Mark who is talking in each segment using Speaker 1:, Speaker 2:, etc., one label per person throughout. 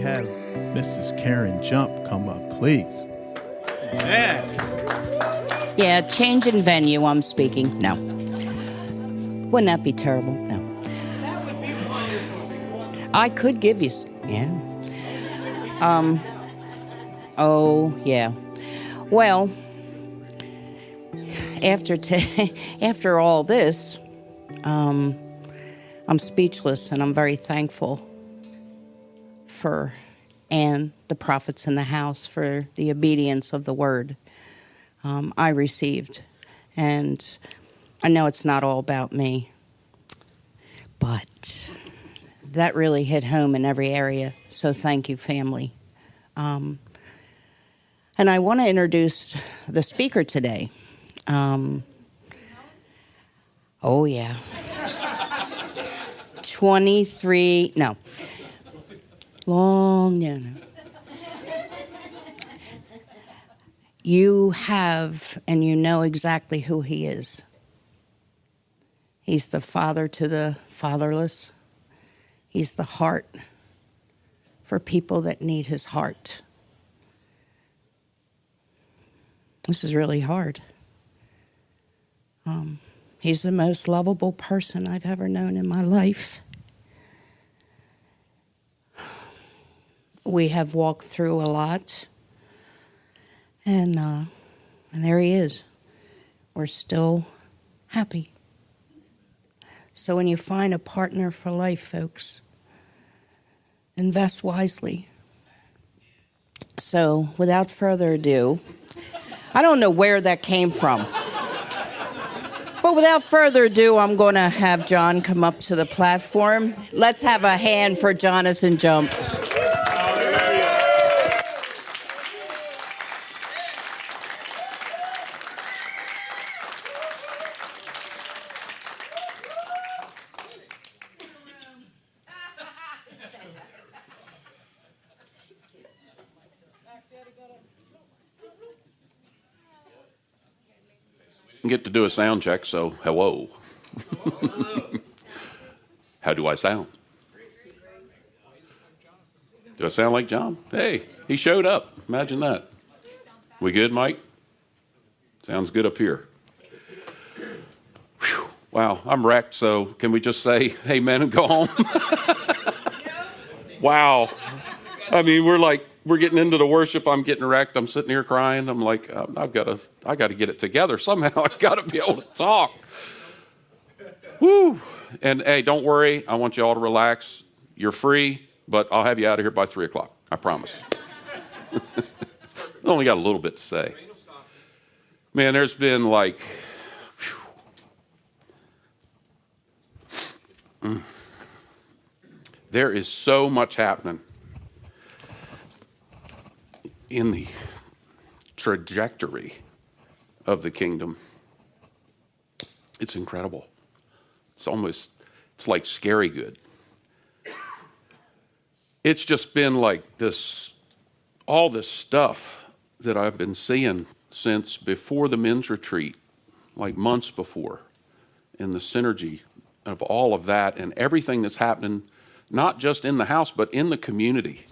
Speaker 1: have Mrs. Karen Jump come up, please?
Speaker 2: Man.
Speaker 3: Yeah, change in venue, I'm speaking. No. Wouldn't that be terrible? No.
Speaker 2: That would be wonderful.
Speaker 3: I could give you, yeah. Oh, yeah. Well, after all this, I'm speechless, and I'm very thankful for and the prophets in the house for the obedience of the word I received. And I know it's not all about me, but that really hit home in every area. So thank you, family. And I want to introduce the speaker today. Oh, yeah. 23, no. Long, no. You have, and you know exactly who he is. He's the father to the fatherless. He's the heart for people that need his heart. This is really hard. He's the most lovable person I've ever known in my life. We have walked through a lot, and there he is. We're still happy. So when you find a partner for life, folks, invest wisely. So without further ado, I don't know where that came from. But without further ado, I'm going to have John come up to the platform. Let's have a hand for Jonathan Jump.
Speaker 4: Get to do a sound check, so hello. How do I sound? Do I sound like John? Hey, he showed up. Imagine that. We good, Mike? Sounds good up here. Whew. Wow, I'm wrecked, so can we just say amen and go home? Wow. I mean, we're getting into the worship. I'm getting wrecked. I'm sitting here crying. I'm like, I got to get it together somehow. I got to be able to talk. Woo! And hey, don't worry. I want you all to relax. You're free, but I'll have you out of here by 3:00. I promise. I only got a little bit to say. Man, there's been like, there is so much happening in the trajectory of the kingdom. It's incredible. It's like scary good. It's just been like all this stuff that I've been seeing since before the men's retreat, like months before, and the synergy of all of that and everything that's happening, not just in the house, but in the community.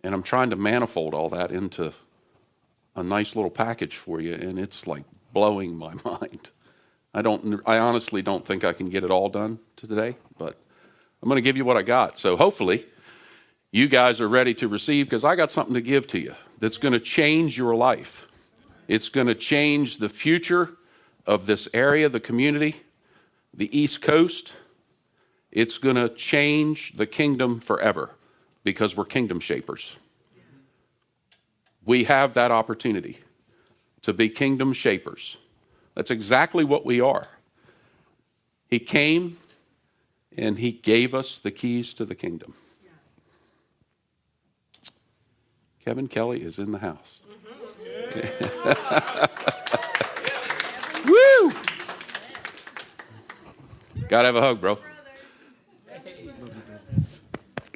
Speaker 4: And I'm trying to manifold all that into a nice little package for you, and it's like blowing my mind. I honestly don't think I can get it all done today, but I'm going to give you what I got. So hopefully you guys are ready to receive, because I got something to give to you that's going to change your life. It's going to change the future of this area, the community, the East Coast. It's going to change the kingdom forever, because we're kingdom shapers. We have that opportunity to be kingdom shapers. That's exactly what we are. He came and he gave us the keys to the kingdom. Kevin Kelly is in the house. Woo! Gotta have a hug, bro.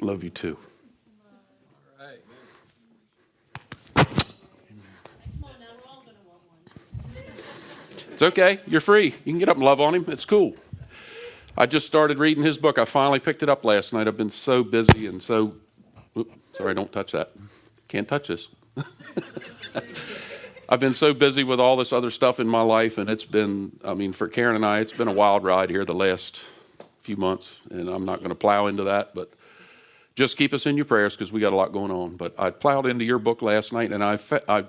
Speaker 4: Love you too. It's okay. You're free. You can get up and love on him. It's cool. I just started reading his book. I finally picked it up last night. I've been so busy and so, sorry, don't touch that. Can't touch this. I've been so busy with all this other stuff in my life, and it's been, for Karen and I, it's been a wild ride here the last few months, and I'm not going to plow into that, but just keep us in your prayers because we got a lot going on. But I plowed into your book last night, and I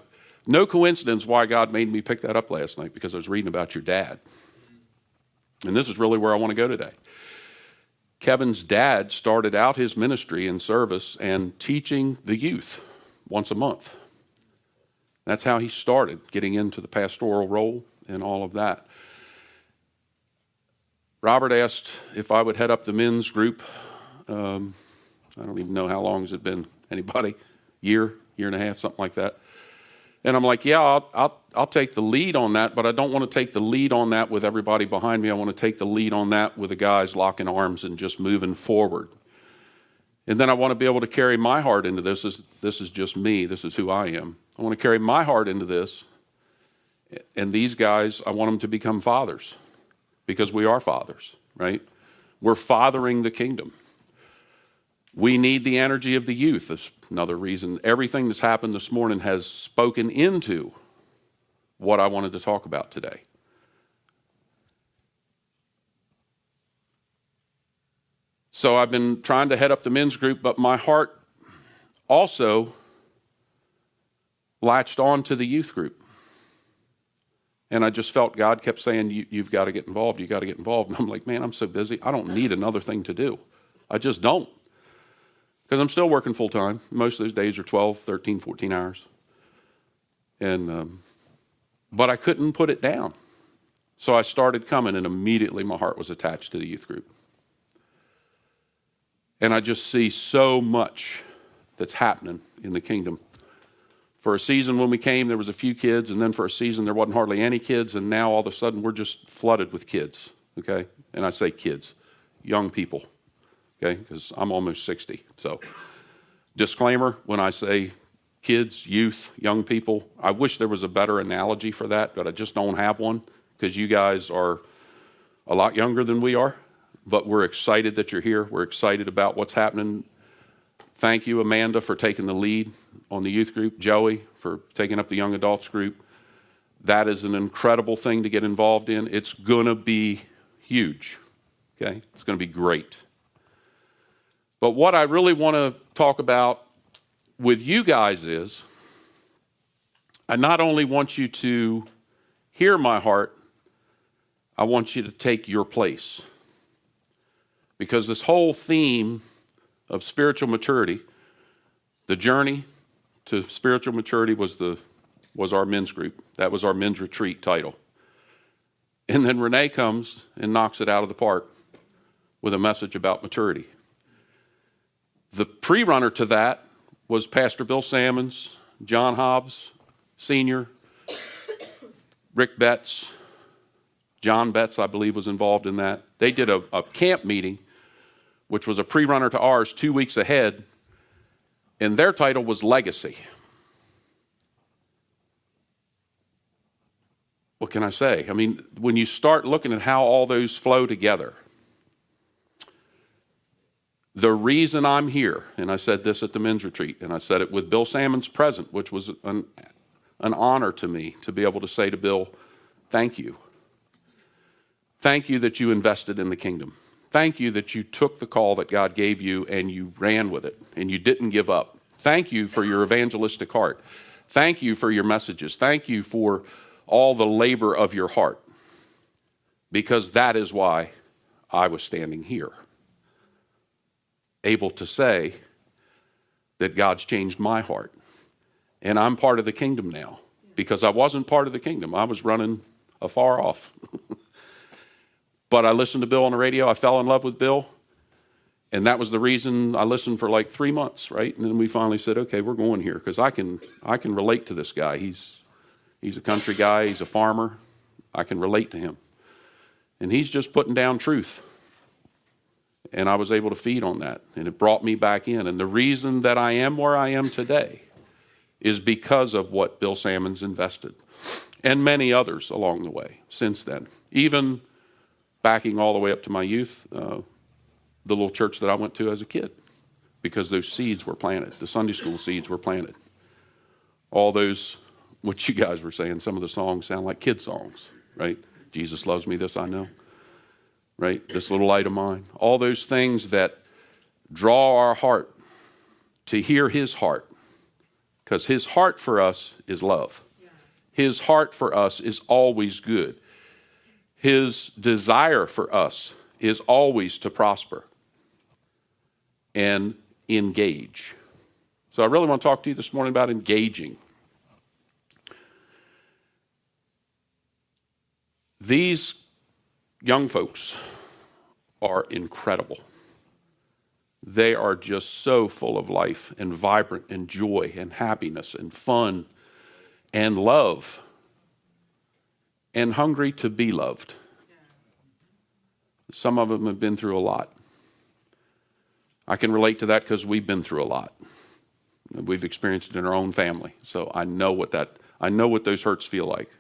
Speaker 4: no coincidence why God made me pick that up last night, because I was reading about your dad. And this is really where I want to go today. Kevin's dad started out his ministry in service and teaching the youth once a month. That's how he started getting into the pastoral role and all of that. Robert asked if I would head up the men's group. I don't even know how long has it been. Anybody? Year and a half, something like that. And I'm like, yeah, I'll take the lead on that, but I don't want to take the lead on that with everybody behind me. I want to take the lead on that with the guys locking arms and just moving forward. And then I want to be able to carry my heart into this. This is just me. This is who I am. I want to carry my heart into this. And these guys, I want them to become fathers, because we are fathers, right? We're fathering the kingdom. We need the energy of the youth. That's another reason. Everything that's happened this morning has spoken into what I wanted to talk about today. So I've been trying to head up the men's group, but my heart also latched on to the youth group. And I just felt God kept saying, you've got to get involved. You've got to get involved. And I'm like, man, I'm so busy. I don't need another thing to do. I just don't. Because I'm still working full time. Most of those days are 12, 13, 14 hours. And but I couldn't put it down. So I started coming, and immediately my heart was attached to the youth group. And I just see so much that's happening in the kingdom. For a season when we came, there was a few kids, and then for a season there wasn't hardly any kids, and now all of a sudden we're just flooded with kids, okay? And I say kids, young people, okay? Because I'm almost 60. So disclaimer, when I say kids, youth, young people, I wish there was a better analogy for that, but I just don't have one, because you guys are a lot younger than we are. But we're excited that you're here. We're excited about what's happening. Thank you, Amanda, for taking the lead on the youth group. Joey, for taking up the young adults group. That is an incredible thing to get involved in. It's going to be huge, okay? It's going to be great. But what I really want to talk about with you guys is, I not only want you to hear my heart, I want you to take your place. Because this whole theme of spiritual maturity, the journey to spiritual maturity was our men's group. That was our men's retreat title. And then Renee comes and knocks it out of the park with a message about maturity. The pre-runner to that was Pastor Bill Sammons, John Hobbs Sr., Rick Betts, John Betts, I believe, was involved in that. They did a camp meeting, which was a pre-runner to ours 2 weeks ahead, and their title was Legacy. What can I say? I mean, when you start looking at how all those flow together, the reason I'm here, and I said this at the men's retreat, and I said it with Bill Sammons present, which was an honor to me to be able to say to Bill, thank you. Thank you that you invested in the kingdom. Thank you that you took the call that God gave you and you ran with it and you didn't give up. Thank you for your evangelistic heart. Thank you for your messages. Thank you for all the labor of your heart, because that is why I was standing here, able to say that God's changed my heart. And I'm part of the kingdom now, because I wasn't part of the kingdom. I was running afar off. But I listened to Bill on the radio. I fell in love with Bill. And that was the reason I listened for like 3 months, right? And then we finally said, okay, we're going here, because I can relate to this guy. He's a country guy. He's a farmer. I can relate to him. And he's just putting down truth. And I was able to feed on that. And it brought me back in. And the reason that I am where I am today is because of what Bill Sammons invested. And many others along the way since then. Even backing all the way up to my youth, the little church that I went to as a kid, because those seeds were planted. The Sunday school seeds were planted. All those, what you guys were saying, some of the songs sound like kid songs, right? Jesus loves me, this I know, right? This little light of mine. All those things that draw our heart to hear his heart, because his heart for us is love. His heart for us is always good. His desire for us is always to prosper and engage. So I really want to talk to you this morning about engaging. These young folks are incredible. They are just so full of life and vibrant and joy and happiness and fun and love and hungry to be loved. Some of them have been through a lot. I can relate to that because we've been through a lot. We've experienced it in our own family. So I know what those hurts feel like.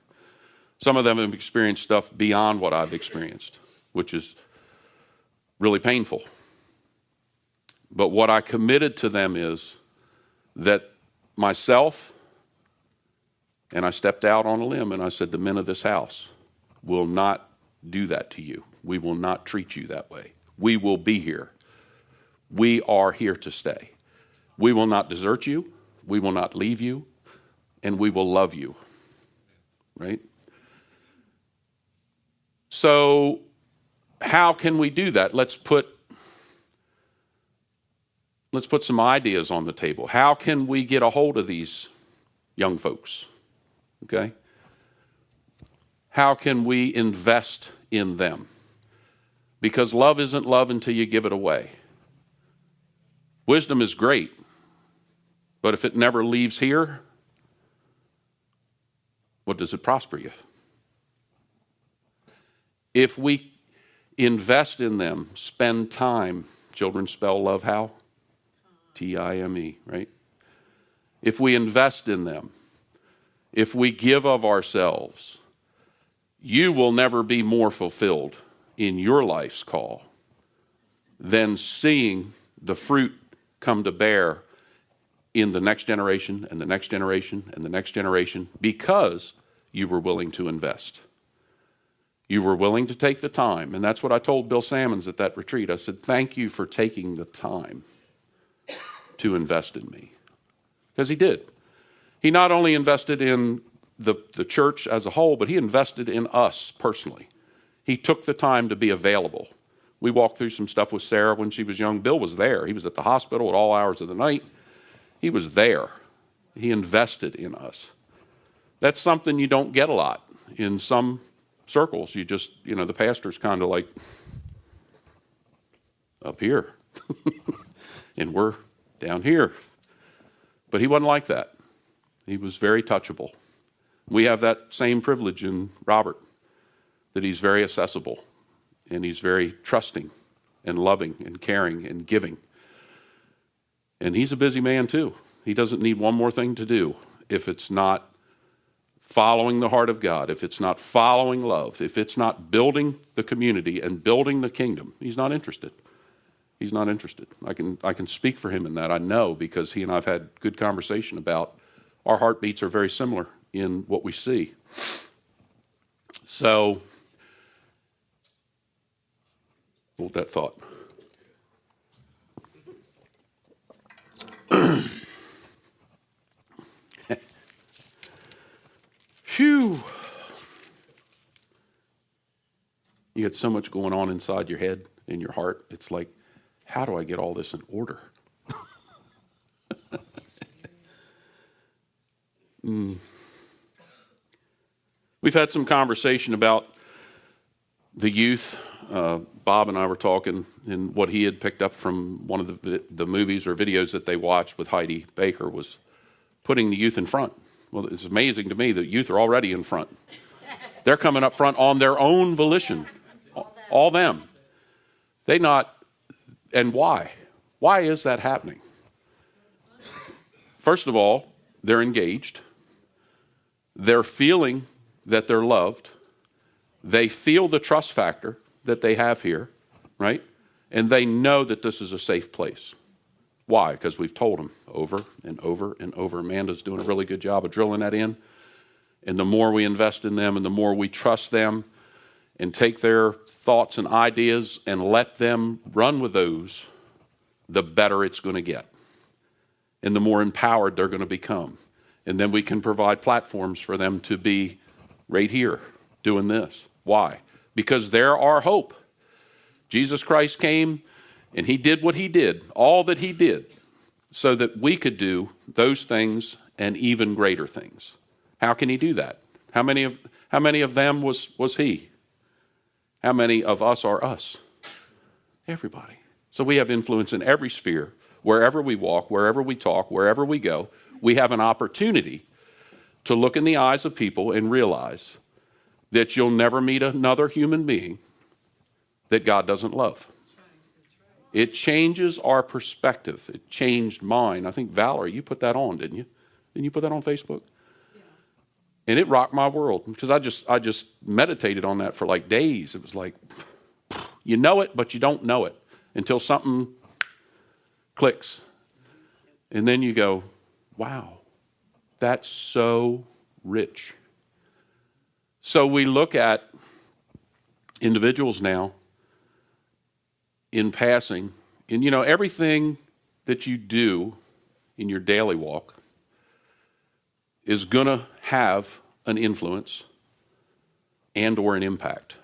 Speaker 4: Some of them have experienced stuff beyond what I've experienced, which is really painful. But what I committed to them is that myself, and I stepped out on a limb and I said, the men of this house will not do that to you. We will not treat you that way. We will be here. We are here to stay. We will not desert you. We will not leave you. And we will love you. Right? So how can we do that? Let's put some ideas on the table. How can we get a hold of these young folks? Okay? How can we invest in them? Because love isn't love until you give it away. Wisdom is great, but if it never leaves here, what does it prosper you? If we invest in them, spend time, children spell love how? T-I-M-E, right? If we invest in them, if we give of ourselves, you will never be more fulfilled in your life's call than seeing the fruit come to bear in the next generation and the next generation and the next generation, because you were willing to invest. You were willing to take the time. And that's what I told Bill Sammons at that retreat. I said, thank you for taking the time to invest in me. Because he did. He not only invested in the church as a whole, but he invested in us personally. He took the time to be available. We walked through some stuff with Sarah when she was young. Bill was there. He was at the hospital at all hours of the night. He was there. He invested in us. That's something you don't get a lot in some circles. You just, the pastor's kind of like up here and we're down here. But he wasn't like that. He was very touchable. We have that same privilege in Robert, that he's very accessible and he's very trusting and loving and caring and giving. And he's a busy man too. He doesn't need one more thing to do if it's not following the heart of God, if it's not following love, if it's not building the community and building the kingdom. He's not interested. He's not interested. I can speak for him in that. I know, because he and I've had good conversation about our heartbeats are very similar in what we see. So, hold that thought. Phew. You had so much going on inside your head, in your heart. It's like, how do I get all this in order? We've had some conversation about the youth. Bob and I were talking, and what he had picked up from one of the movies or videos that they watched with Heidi Baker was putting the youth in front. Well, it's amazing to me that youth are already in front. They're coming up front on their own volition. All them. They not, and why? Why is that happening? First of all, they're engaged. They're feeling that they're loved. They feel the trust factor that they have here, right? And they know that this is a safe place. Why? Because we've told them over and over and over. Amanda's doing a really good job of drilling that in. And the more we invest in them and the more we trust them and take their thoughts and ideas and let them run with those, the better it's going to get. And the more empowered they're going to become. And then we can provide platforms for them to be right here doing this. Why? Because they're our hope. Jesus Christ came and he did what he did, all that he did, so that we could do those things and even greater things. How can he do that? How many of them was he? How many of us are us? Everybody. So we have influence in every sphere. Wherever we walk, wherever we talk, wherever we go, we have an opportunity to look in the eyes of people and realize that you'll never meet another human being that God doesn't love. It changes our perspective. It changed mine. I think, Valerie, you put that on, didn't you? Didn't you put that on Facebook? Yeah. And it rocked my world because I just meditated on that for like days. It was like, you know it, but you don't know it until something clicks. And then you go, wow, that's so rich. So we look at individuals now in passing, and everything that you do in your daily walk is going to have an influence and or an impact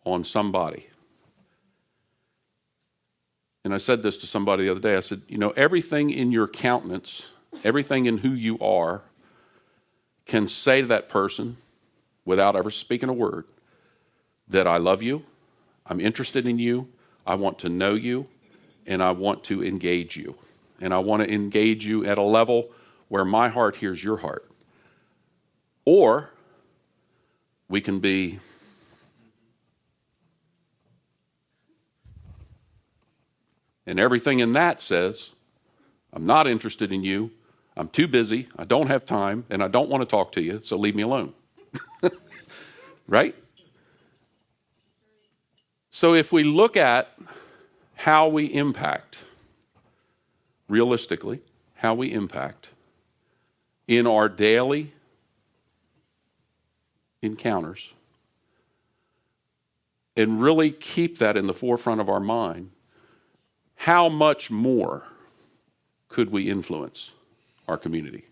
Speaker 4: on somebody. And I said this to somebody the other day. I said, everything in your countenance, everything in who you are, can say to that person, without ever speaking a word, that I love you, I'm interested in you, I want to know you, and I want to engage you. And I want to engage you at a level where my heart hears your heart. Or we can be and everything in that says, I'm not interested in you, I'm too busy, I don't have time, and I don't want to talk to you, so leave me alone. Right? So if we look at how we impact, realistically, how we impact in our daily encounters, and really keep that in the forefront of our mind, how much more could we influence our community?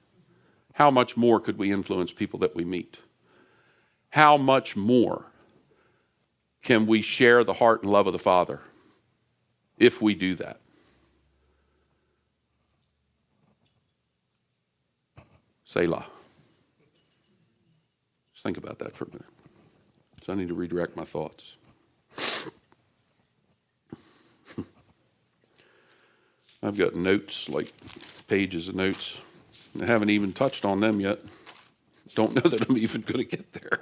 Speaker 4: How much more could we influence people that we meet? How much more can we share the heart and love of the Father if we do that? Selah. Just think about that for a minute. So I need to redirect my thoughts. I've got notes, like pages of notes. I haven't even touched on them yet. Don't know that I'm even going to get there.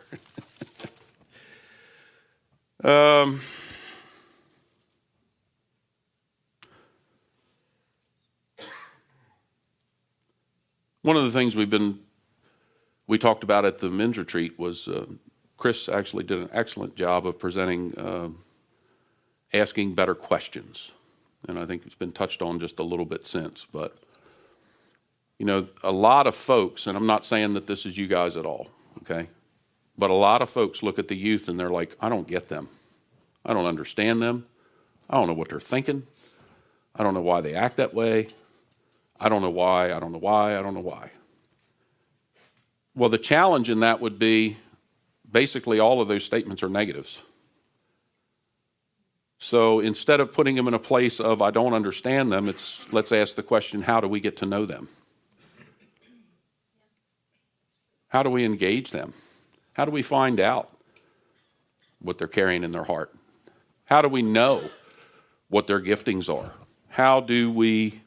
Speaker 4: One of the things we talked about at the men's retreat was Chris actually did an excellent job of presenting, asking better questions. And I think it's been touched on just a little bit since. But, a lot of folks, and I'm not saying that this is you guys at all, okay? But a lot of folks look at the youth and they're like, I don't get them. I don't understand them. I don't know what they're thinking. I don't know why they act that way. I don't know why. I don't know why. I don't know why. Well, the challenge in that would be basically all of those statements are negatives. So instead of putting them in a place of I don't understand them, let's ask the question, how do we get to know them? How do we engage them? How do we find out what they're carrying in their heart? How do we know what their giftings are? How do we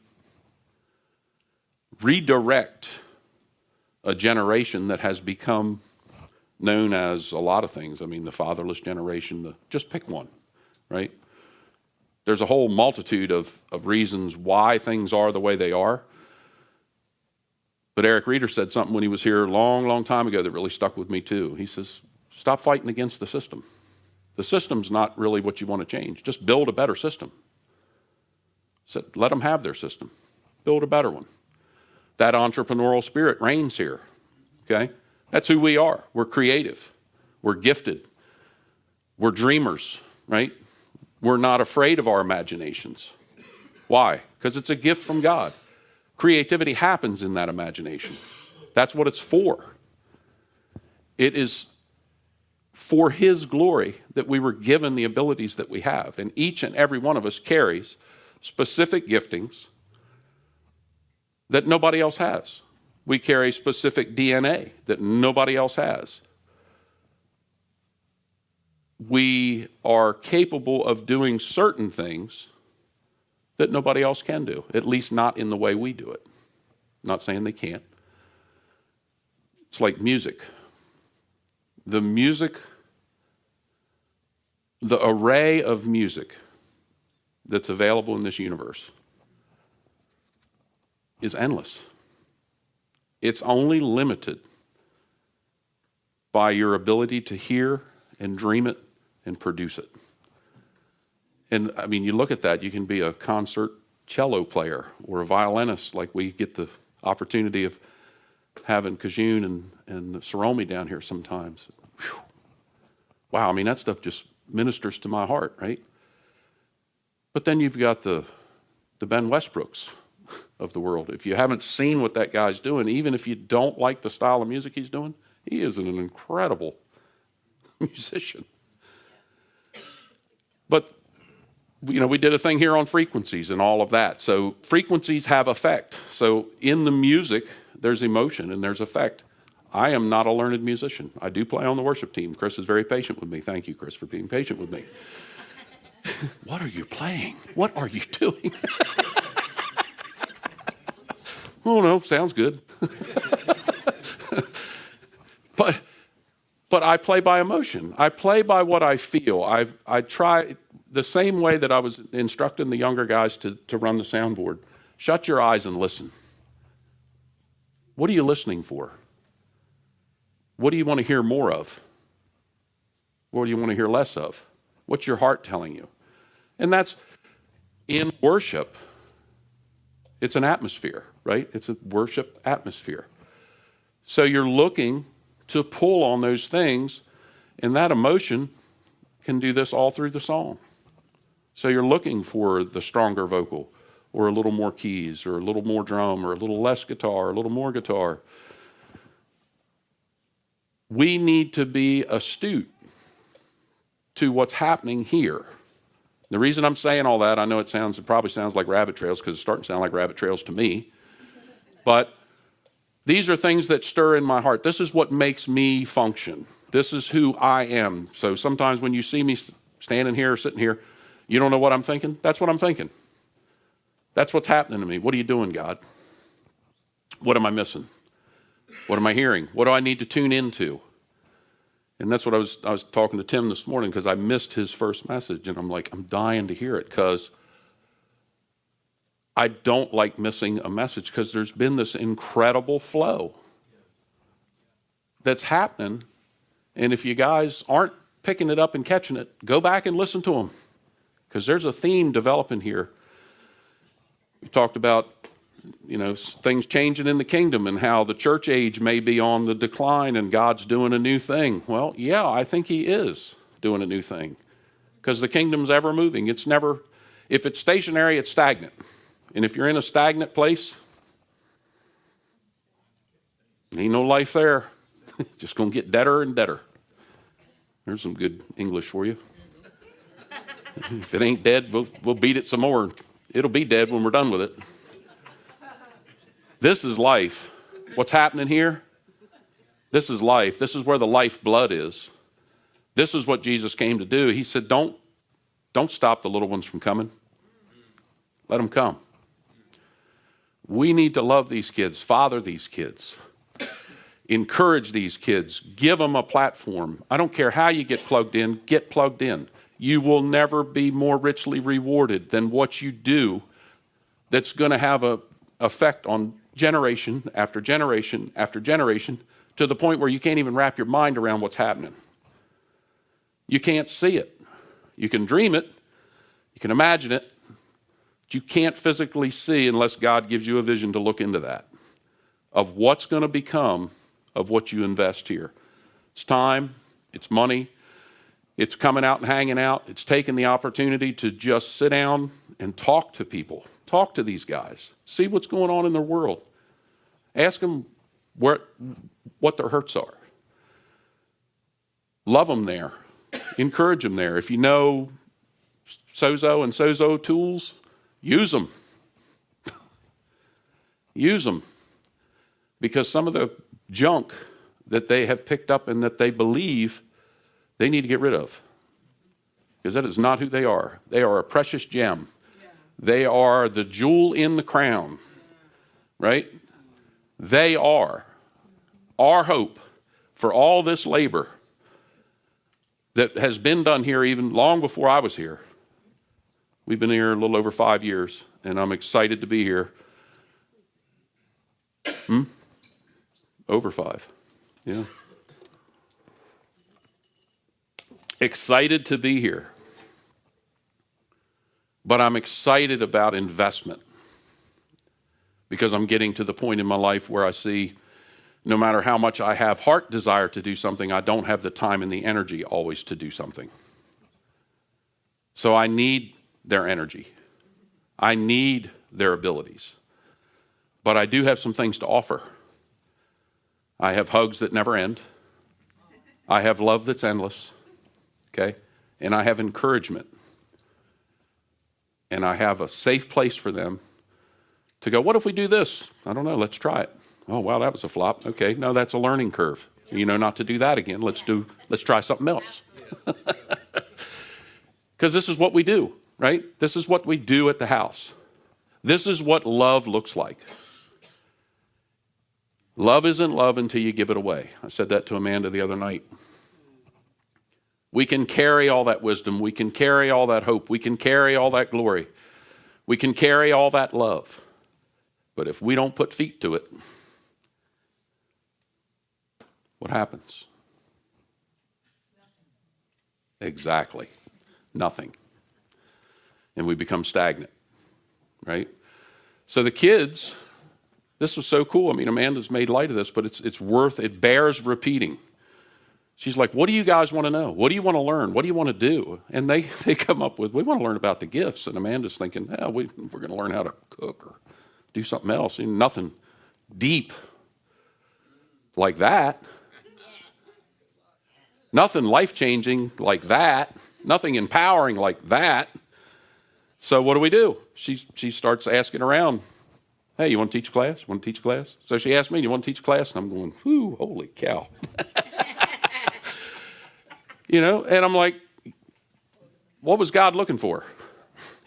Speaker 4: redirect a generation that has become known as a lot of things? I mean, the fatherless generation, just pick one, right? There's a whole multitude of reasons why things are the way they are. But Eric Reeder said something when he was here a long, long time ago that really stuck with me too. He says, stop fighting against the system. The system's not really what you want to change. Just build a better system. So let them have their system. Build a better one. That entrepreneurial spirit reigns here, okay? That's who we are. We're creative. We're gifted. We're dreamers, right? We're not afraid of our imaginations. Why? Because it's a gift from God. Creativity happens in that imagination. That's what it's for. It is for His glory that we were given the abilities that we have. And each and every one of us carries specific giftings that nobody else has. We carry specific DNA that nobody else has. We are capable of doing certain things that nobody else can do, at least not in the way we do it. I'm not saying they can't. It's like music. The array of music that's available in this universe is endless. It's only limited by your ability to hear and dream it and produce it. And I mean, you look at that, you can be a concert cello player or a violinist, like we get the opportunity of having Kajun and Saromi down here sometimes. Whew. Wow, I mean, that stuff just ministers to my heart, right? But then you've got the Ben Westbrooks of the world. If you haven't seen what that guy's doing, even if you don't like the style of music he's doing, he is an incredible musician. But, you know, we did a thing here on frequencies and all of that. So frequencies have effect. So in the music, there's emotion and there's effect. I am not a learned musician. I do play on the worship team. Chris is very patient with me. Thank you, Chris, for being patient with me. What are you playing? What are you doing? Oh, no, sounds good. But I play by emotion. I play by what I feel. I try the same way that I was instructing the younger guys to run the soundboard. Shut your eyes and listen. What are you listening for? What do you want to hear more of? What do you want to hear less of? What's your heart telling you? And that's in worship. It's an atmosphere, right? It's a worship atmosphere. So you're looking to pull on those things, and that emotion can do this all through the song. So you're looking for the stronger vocal, or a little more keys, or a little more drum, or a little less guitar, or a little more guitar. We need to be astute to what's happening here. The reason I'm saying all that, I know it probably sounds like rabbit trails, because it's starting to sound like rabbit trails to me. But these are things that stir in my heart. This is what makes me function. This is who I am. So sometimes when you see me standing here or sitting here, you don't know what I'm thinking? That's what I'm thinking. That's what's happening to me. What are you doing, God? What am I missing? What am I hearing? What do I need to tune into? And that's what I was talking to Tim this morning, because I missed his first message, and I'm like, I'm dying to hear it, because I don't like missing a message, because there's been this incredible flow that's happening. And if you guys aren't picking it up and catching it, go back and listen to them, because there's a theme developing here. We talked about, you know, things changing in the kingdom and how the church age may be on the decline and God's doing a new thing. Well, yeah, I think He is doing a new thing, because the kingdom's ever moving. It's never, if it's stationary, it's stagnant. And if you're in a stagnant place, ain't no life there. Just going to get deader and deader. There's some good English for you. If it ain't dead, we'll beat it some more. It'll be dead when we're done with it. This is life. What's happening here? This is life. This is where the lifeblood is. This is what Jesus came to do. He said, don't stop the little ones from coming. Let them come. We need to love these kids, father these kids, encourage these kids, give them a platform. I don't care how you get plugged in, get plugged in. You will never be more richly rewarded than what you do that's going to have an effect on generation after generation after generation, to the point where you can't even wrap your mind around what's happening. You can't see it. You can dream it. You can imagine it. But you can't physically see unless God gives you a vision to look into that, of what's going to become of what you invest here. It's time. It's money. It's coming out and hanging out. It's taking the opportunity to just sit down and talk to people. Talk to these guys. See what's going on in their world. Ask them what their hurts are. Love them there. Encourage them there. If you know sozo and sozo tools, use them. Use them. Because some of the junk that they have picked up and that they believe they need to get rid of. Because that is not who they are. They are a precious gem. They are the jewel in the crown. Right? They are our hope for all this labor that has been done here even long before I was here. We've been here a little over 5 years, and I'm excited to be here. Over 5. Yeah. Excited to be here. But I'm excited about investment because I'm getting to the point in my life where I see no matter how much I have heart desire to do something, I don't have the time and the energy always to do something. So I need their energy. I need their abilities. But I do have some things to offer. I have hugs that never end. I have love that's endless. Okay? And I have encouragement. And I have a safe place for them to go, what if we do this? I don't know, let's try it. Oh, wow, that was a flop. Okay, no, that's a learning curve. You know, not to do that again. Let's try something else. Because this is what we do, right? This is what we do at the house. This is what love looks like. Love isn't love until you give it away. I said that to Amanda the other night. We can carry all that wisdom. We can carry all that hope. We can carry all that glory. We can carry all that love. But if we don't put feet to it, what happens? Exactly. Nothing. And we become stagnant, right? So the kids, this was so cool. I mean, Amanda's made light of this, but it bears repeating. She's like, what do you guys want to know? What do you want to learn? What do you want to do? And they come up with, we want to learn about the gifts. And Amanda's thinking, we're going to learn how to cook or do something else. And nothing deep like that. Nothing life-changing like that. Nothing empowering like that. So what do? She starts asking around, hey, you want to teach a class? Want to teach a class? So she asked me, you want to teach a class? And I'm going, whoo, holy cow. You know, and I'm like, what was God looking for?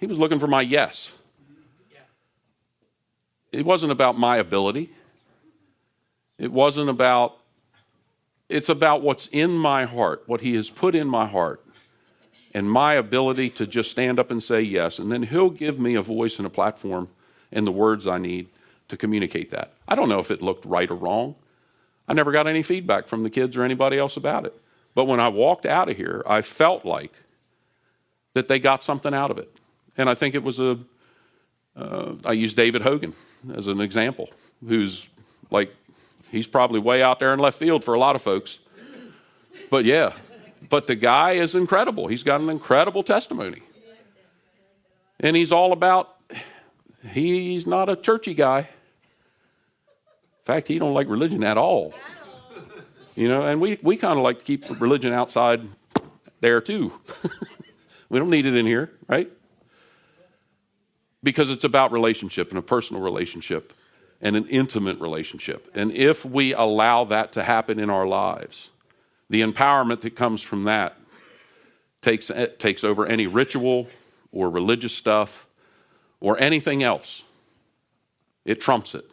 Speaker 4: He was looking for my yes. It wasn't about my ability. It's about what's in my heart, what he has put in my heart, and my ability to just stand up and say yes. And then he'll give me a voice and a platform and the words I need to communicate that. I don't know if it looked right or wrong. I never got any feedback from the kids or anybody else about it. But when I walked out of here, I felt like that they got something out of it. And I think it was I use David Hogan as an example, who's like, he's probably way out there in left field for a lot of folks. But yeah, but the guy is incredible. He's got an incredible testimony. And he's all about, he's not a churchy guy. In fact, he don't like religion at all. You know, and we kind of like to keep religion outside there too. We don't need it in here, right? Because it's about relationship and a personal relationship and an intimate relationship. And if we allow that to happen in our lives, the empowerment that comes from that takes over any ritual or religious stuff or anything else. It trumps it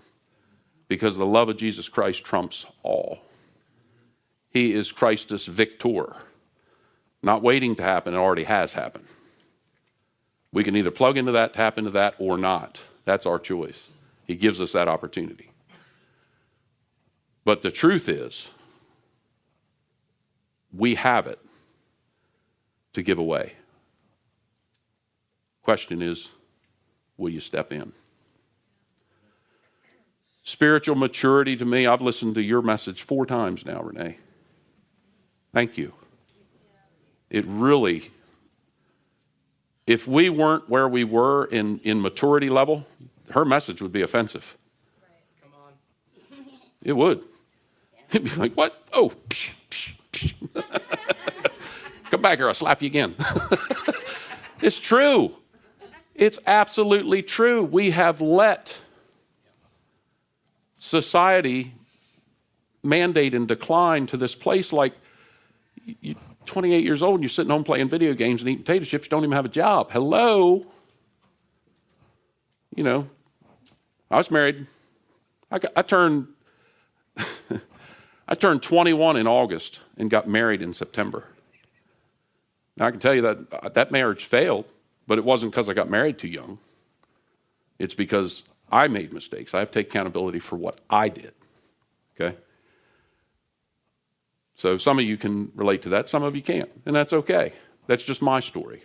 Speaker 4: because the love of Jesus Christ trumps all. He is Christus Victor. Not waiting to happen, it already has happened. We can either plug into that, tap into that, or not. That's our choice. He gives us that opportunity. But the truth is, we have it. to give away. Question is, will you step in? Spiritual maturity to me, I've listened to your message 4 times now, Renee. Thank you. It really, if we weren't where we were in maturity level, her message would be offensive.
Speaker 2: Come on.
Speaker 4: It would. It'd be like, what? Oh, psh, psh, psh. Come back here, I'll slap you again. It's true. It's absolutely true. We have let society mandate and decline to this place like you're 28 years old and you're sitting home playing video games and eating potato chips. You don't even have a job. Hello? You know, I was married. I turned I turned 21 in August and got married in September. Now, I can tell you that marriage failed, but it wasn't because I got married too young. It's because I made mistakes. I have to take accountability for what I did, okay? So some of you can relate to that, some of you can't, and that's okay. That's just my story.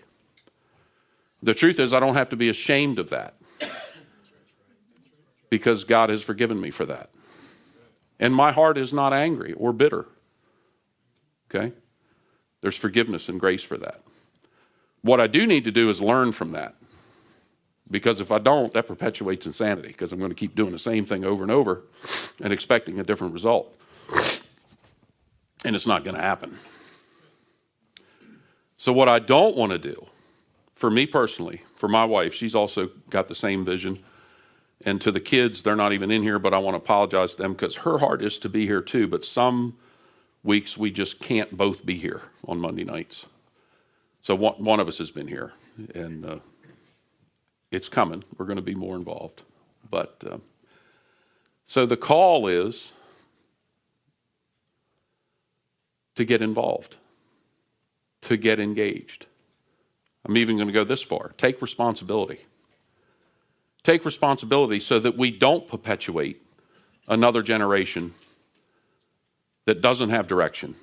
Speaker 4: The truth is I don't have to be ashamed of that because God has forgiven me for that. And my heart is not angry or bitter, okay? There's forgiveness and grace for that. What I do need to do is learn from that. Because if I don't, that perpetuates insanity because I'm going to keep doing the same thing over and over and expecting a different result. And it's not going to happen. So what I don't want to do, for me personally, for my wife, she's also got the same vision. And to the kids, they're not even in here, but I want to apologize to them because her heart is to be here too. But some weeks we just can't both be here on Monday nights. So one of us has been here, and it's coming. We're going to be more involved. But so the call is to get involved, to get engaged. I'm even going to go this far. Take responsibility. Take responsibility so that we don't perpetuate another generation that doesn't have direction,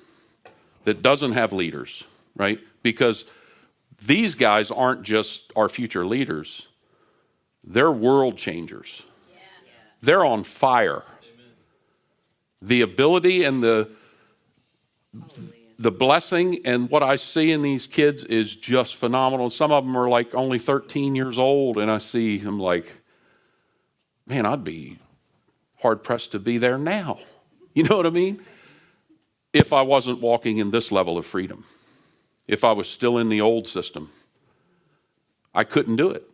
Speaker 4: that doesn't have leaders, right? Because these guys aren't just our future leaders. They're world changers. Yeah. They're on fire. Amen. The ability and the blessing and what I see in these kids is just phenomenal. Some of them are like only 13 years old, and I see them like, man, I'd be hard-pressed to be there now. You know what I mean? If I wasn't walking in this level of freedom. If I was still in the old system, I couldn't do it.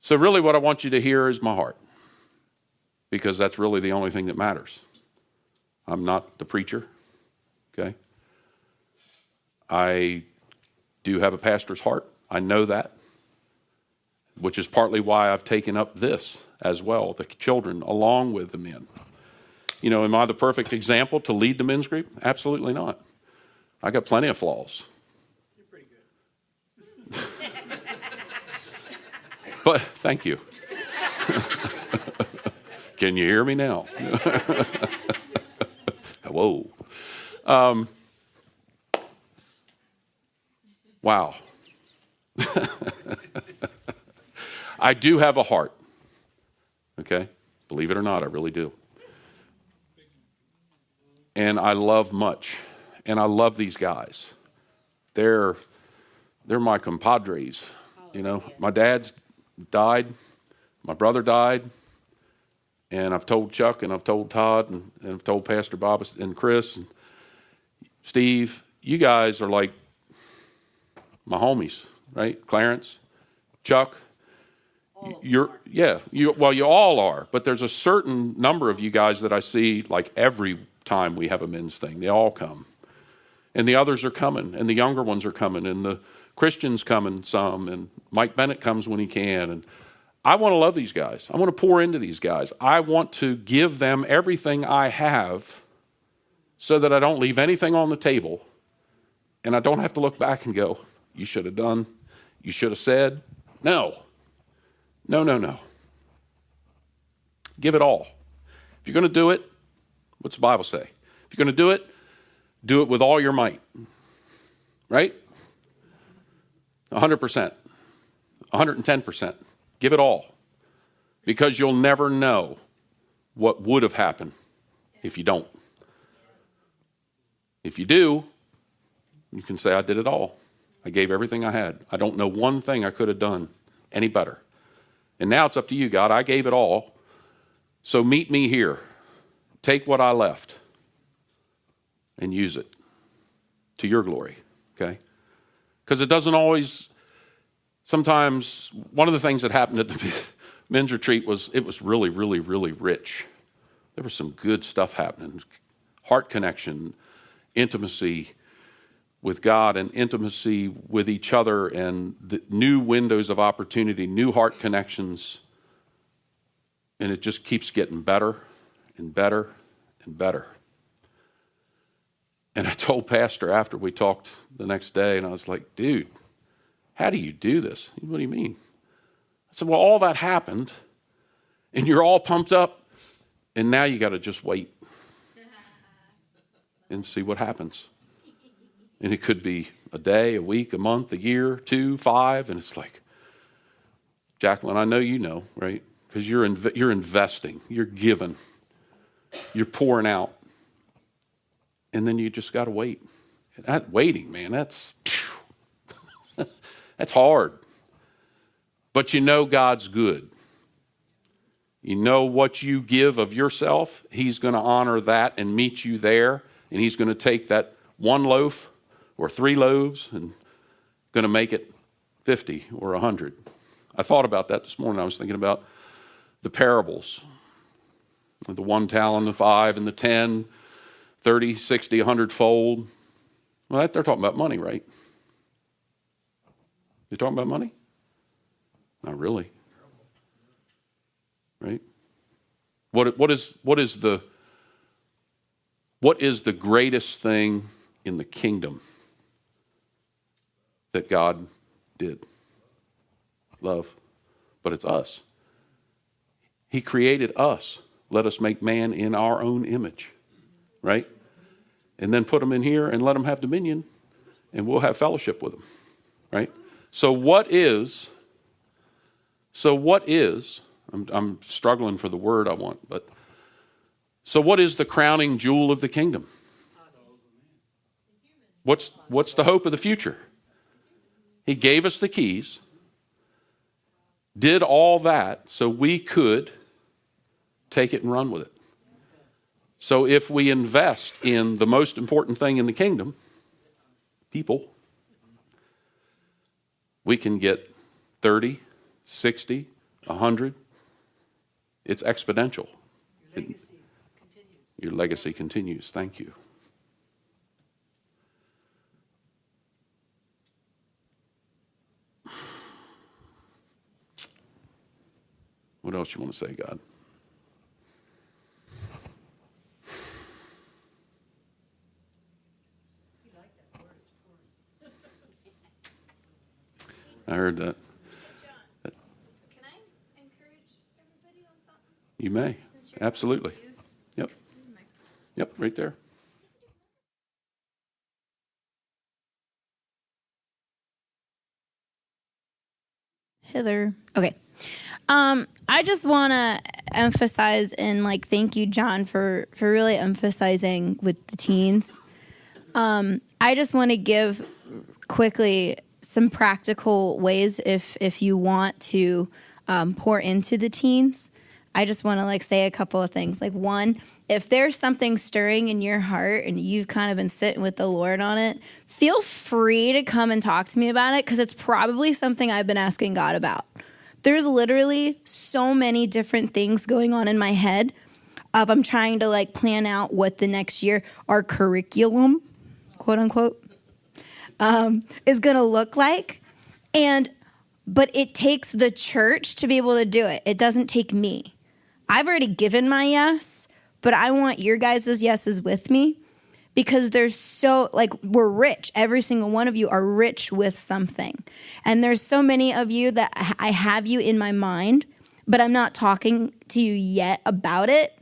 Speaker 4: So really what I want you to hear is my heart, because that's really the only thing that matters. I'm not the preacher, okay? I do have a pastor's heart. I know that, which is partly why I've taken up this as well, the children along with the men. You know, am I the perfect example to lead the men's group? Absolutely not. I got plenty of flaws.
Speaker 2: You're pretty good.
Speaker 4: But thank you. Can you hear me now? Whoa. Wow. I do have a heart. Okay? Believe it or not, I really do. And I love much. And I love these guys. They're my compadres. You know, my dad's died. My brother died. And I've told Chuck and I've told Todd and I've told Pastor Bob and Chris and Steve, you guys are like my homies, right? Clarence, Chuck, you all are, but there's a certain number of you guys that I see like every time we have a men's thing. They all come. And the others are coming, and the younger ones are coming, and the Christians coming some, and Mike Bennett comes when he can, and I want to love these guys. I want to pour into these guys. I want to give them everything I have so that I don't leave anything on the table and I don't have to look back and go, you should have done, you should have said. No. Give it all. If you're going to do it, what's the Bible say? If you're going to do it with all your might. right? 100%, 110%. Give it all, because you'll never know what would have happened if you don't. If you do, you can say, I did it all. I gave everything I had. I don't know one thing I could have done any better. And now it's up to you, God. I gave it all. So meet me here. Take what I left and use it to your glory, okay? Because it doesn't always, sometimes, one of the things that happened at the men's retreat was it was really, really, really rich. There was some good stuff happening. Heart connection, intimacy with God and intimacy with each other, and the new windows of opportunity, new heart connections. And it just keeps getting better and better and better. And I told Pastor after we talked the next day, and I was like, dude, how do you do this? What do you mean? I said, well, all that happened, and you're all pumped up, and now you got to just wait and see what happens. And it could be a day, a week, a month, a year, 2, 5, and it's like, Jacqueline, I know you know, right? Because you're investing, you're giving, you're pouring out, and then you just got to wait. That waiting, man, that's that's hard. But you know God's good. You know what you give of yourself, He's going to honor that and meet you there, and He's going to take that 1 loaf or 3 loaves and going to make it 50 or 100. I thought about that this morning. I was thinking about the parables, the 1 talent, the 5, and the 10, 30, 60, 100-fold. Well, they're talking about money, right? They're talking about money? Not really. Right? What is the greatest thing in the kingdom that God did? Love. But it's us. He created us. Let us make man in our own image. Right? And then put them in here and let them have dominion, and we'll have fellowship with them. Right? So what is, I'm struggling for the word I want, but so what is the crowning jewel of the kingdom? What's the hope of the future? He gave us the keys, did all that so we could take it and run with it. So if we invest in the most important thing in the kingdom, people, we can get 30, 60, 100. It's exponential. Your legacy continues. Thank you. What else you want to say, God? I heard that.
Speaker 5: Can I encourage everybody on something?
Speaker 4: You may. Absolutely. Yep. Yep, right there.
Speaker 5: Hither. Okay. I just want to emphasize and thank you, John, for really emphasizing with the teens. I just want to give quickly some practical ways if you want to pour into the teens. I just want to say a couple of things. One, if there's something stirring in your heart and you've kind of been sitting with the Lord on it, feel free to come and talk to me about it, because it's probably something I've been asking God about. There's literally so many different things going on in my head of I'm trying to plan out what the next year, our curriculum, quote unquote, is going to look like. But it takes the church to be able to do it. It doesn't take me. I've already given my yes, but I want your guys' yeses with me, because there's so, we're rich. Every single one of you are rich with something. And there's so many of you that I have you in my mind, but I'm not talking to you yet about it.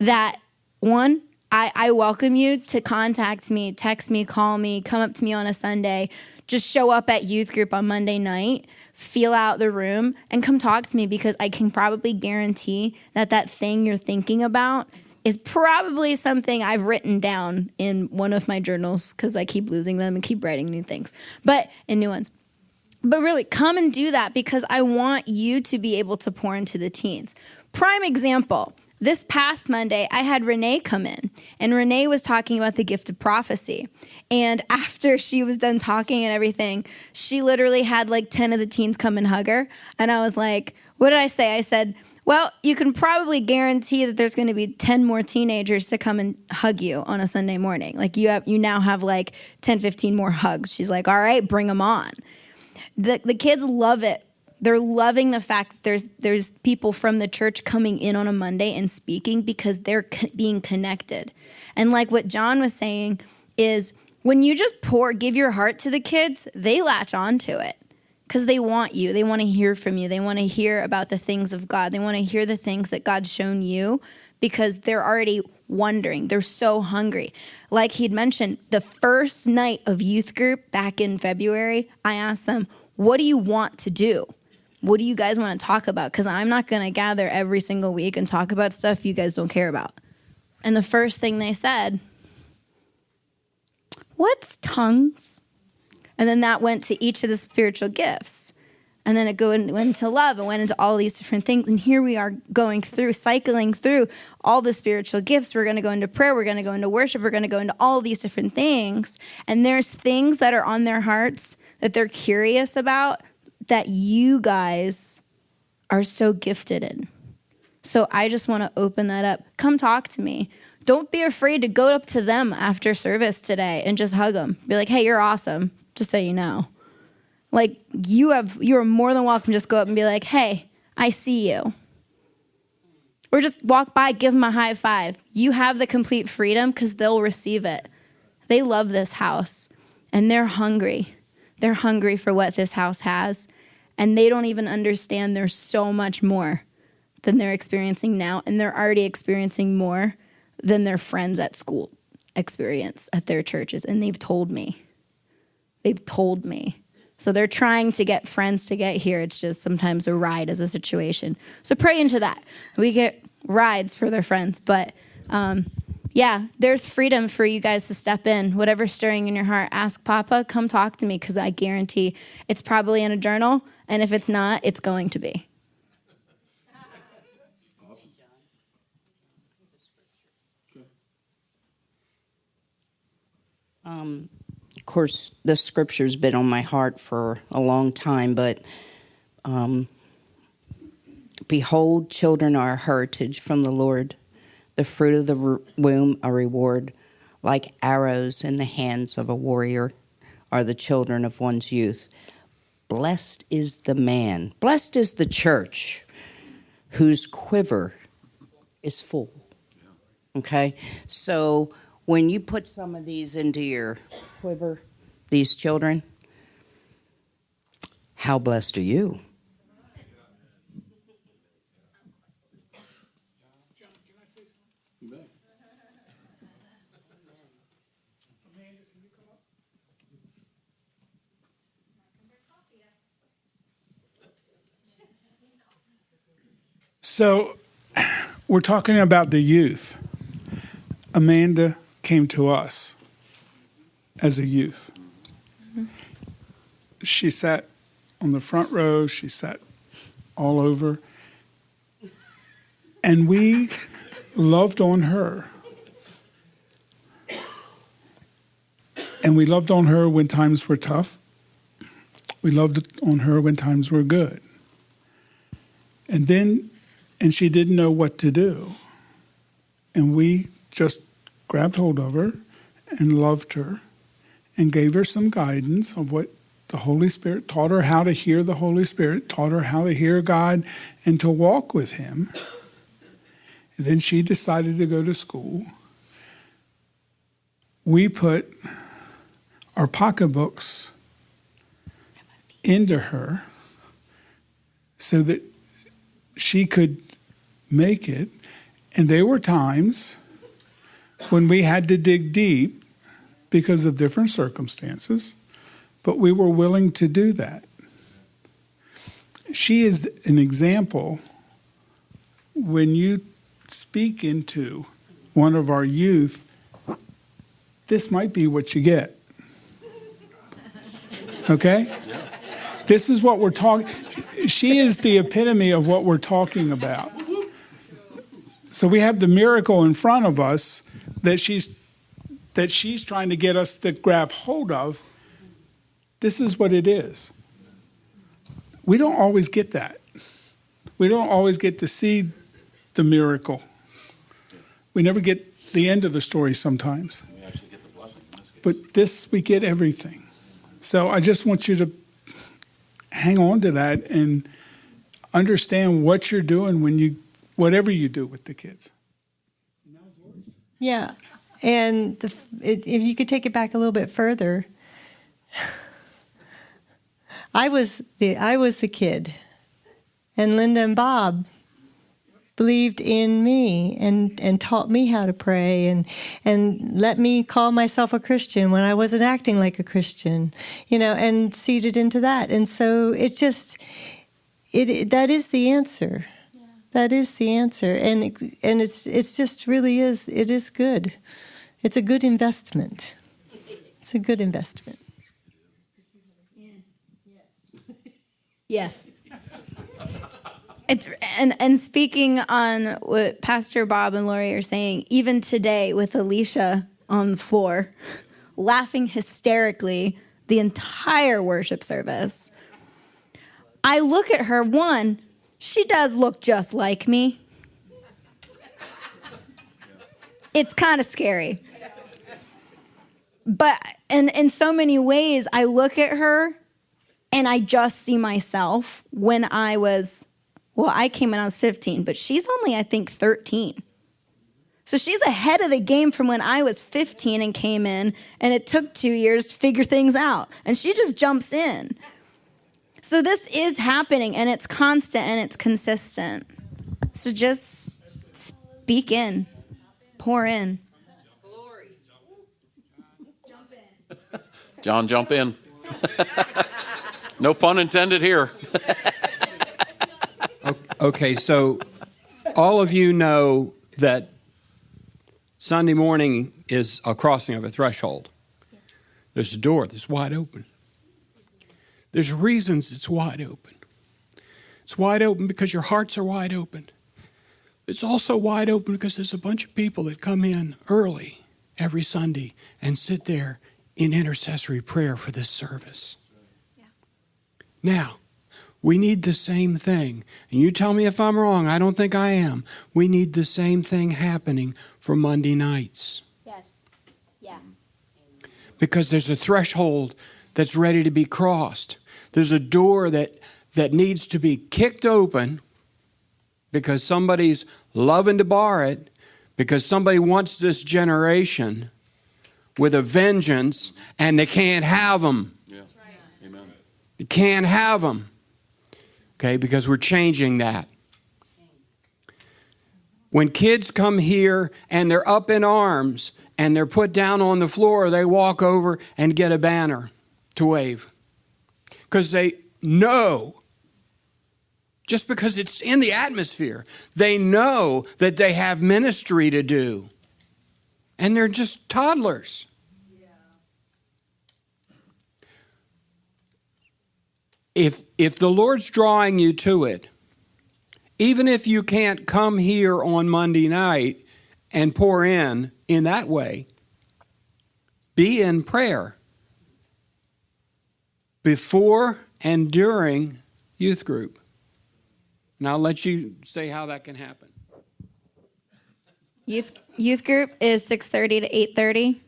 Speaker 5: That, one, I welcome you to contact me, text me, call me, come up to me on a Sunday, just show up at youth group on Monday night, feel out the room, and come talk to me, because I can probably guarantee that that thing you're thinking about is probably something I've written down in one of my journals, because I keep losing them and keep writing new things, and new ones. But really, come and do that, because I want you to be able to pour into the teens. Prime example. This past Monday, I had Renee come in, and Renee was talking about the gift of prophecy. And after she was done talking and everything, she literally had like 10 of the teens come and hug her. And I was like, what did I say? I said, well, you can probably guarantee that there's going to be 10 more teenagers to come and hug you on a Sunday morning. Like you now have like 10, 15 more hugs. She's like, all right, bring them on. The kids love it. They're loving the fact that there's people from the church coming in on a Monday and speaking, because they're being connected. And like what John was saying is, when you just give your heart to the kids, they latch onto it, because they want you. They want to hear from you. They want to hear about the things of God. They want to hear the things that God's shown you, because they're already wondering. They're so hungry. Like he'd mentioned, the first night of youth group back in February, I asked them, what do you want to do? What do you guys want to talk about? Because I'm not going to gather every single week and talk about stuff you guys don't care about. And the first thing they said, what's tongues? And then that went to each of the spiritual gifts. And then it went into love and went into all these different things. And here we are cycling through all the spiritual gifts. We're going to go into prayer. We're going to go into worship. We're going to go into all these different things. And there's things that are on their hearts that they're curious about, that you guys are so gifted in. So I just want to open that up. Come talk to me. Don't be afraid to go up to them after service today and just hug them. Be like, hey, you're awesome, just so you know. Like, you're more than welcome to just go up and be like, hey, I see you. Or just walk by, give them a high five. You have the complete freedom, because they'll receive it. They love this house, and they're hungry. They're hungry for what this house has. And they don't even understand there's so much more than they're experiencing now. And they're already experiencing more than their friends at school experience at their churches. And they've told me. So they're trying to get friends to get here. It's just sometimes a ride as a situation. So pray into that. We get rides for their friends. But yeah, there's freedom for you guys to step in. Whatever's stirring in your heart, ask Papa, come talk to me, because I guarantee it's probably in a journal. And if it's not, it's going to be.
Speaker 3: Of course, the scripture's been on my heart for a long time, but behold, children are a heritage from the Lord, the fruit of the womb a reward. Like arrows in the hands of a warrior are the children of one's youth. Blessed is the man, blessed is the church, whose quiver is full. Okay? So when you put some of these into your quiver, these children, how blessed are you?
Speaker 6: So we're talking about the youth. Amanda came to us as a youth. Mm-hmm. She sat on the front row. She sat all over. And we loved on her. And we loved on her when times were tough. We loved on her when times were good. And she didn't know what to do. And we just grabbed hold of her and loved her and gave her some guidance of what the Holy Spirit taught her, how to hear the Holy Spirit, taught her how to hear God and to walk with Him. And then she decided to go to school. We put our pocketbooks into her so that she could make it. And there were times when we had to dig deep because of different circumstances, but we were willing to do that. She is an example. When you speak into one of our youth, this might be what you get. Okay? This is what we're talking. She is the epitome of what we're talking about. So we have the miracle in front of us that she's trying to get us to grab hold of. This is what it is. We don't always get that. We don't always get to see the miracle. We never get the end of the story sometimes.
Speaker 4: We actually get the blessing.
Speaker 6: But this, we get everything. So I just want you to hang on to that and understand what you're doing whatever you do with the kids.
Speaker 7: Yeah, and if you could take it back a little bit further, I was the kid, and Linda and Bob believed in me and taught me how to pray and let me call myself a Christian when I wasn't acting like a Christian, and seeded into that. And so it's just that is the answer. Yeah. That is the answer, and it's just really is. It is good. It's a good investment. It's a good investment.
Speaker 5: Yes. And speaking on what Pastor Bob and Lori are saying, even today with Alicia on the floor, laughing hysterically the entire worship service, I look at her, one, she does look just like me. It's kind of scary. But in so many ways, I look at her and I just see myself when I came when I was 15, but she's only, I think, 13. So she's ahead of the game from when I was 15 and came in, and it took 2 years to figure things out. And she just jumps in. So this is happening, and it's constant, and it's consistent. So just speak in. Pour in.
Speaker 3: Glory.
Speaker 5: Jump in.
Speaker 4: John, jump in. No pun intended here.
Speaker 8: Okay, so all of you know that Sunday morning is a crossing of a threshold. There's a door that's wide open. There's reasons it's wide open. It's wide open because your hearts are wide open. It's also wide open because there's a bunch of people that come in early every Sunday and sit there in intercessory prayer for this service. Yeah. Now, we need the same thing. And you tell me if I'm wrong. I don't think I am. We need the same thing happening for Monday nights.
Speaker 5: Yes. Yeah.
Speaker 8: Because there's a threshold that's ready to be crossed. There's a door that needs to be kicked open because somebody's loving to bar it, because somebody wants this generation with a vengeance, and they can't have them.
Speaker 4: Yeah. Amen.
Speaker 8: You can't have them. Okay, because we're changing that. When kids come here and they're up in arms and they're put down on the floor, they walk over and get a banner to wave. Because they know, just because it's in the atmosphere, they know that they have ministry to do. And they're just toddlers. If the Lord's drawing you to it, even if you can't come here on Monday night and pour in that way, be in prayer before and during youth group. And I'll let you say how that can happen.
Speaker 5: Youth group is 6:30 to 8:30,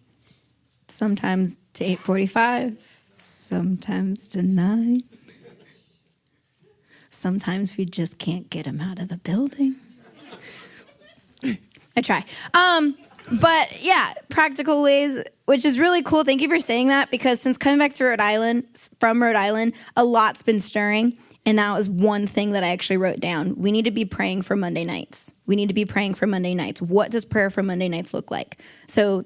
Speaker 5: sometimes to 8:45, sometimes to 9. Sometimes we just can't get them out of the building. I try. But yeah, practical ways, which is really cool. Thank you for saying that, because since coming back to from Rhode Island, a lot's been stirring. And that was one thing that I actually wrote down. We need to be praying for Monday nights. We need to be praying for Monday nights. What does prayer for Monday nights look like? So,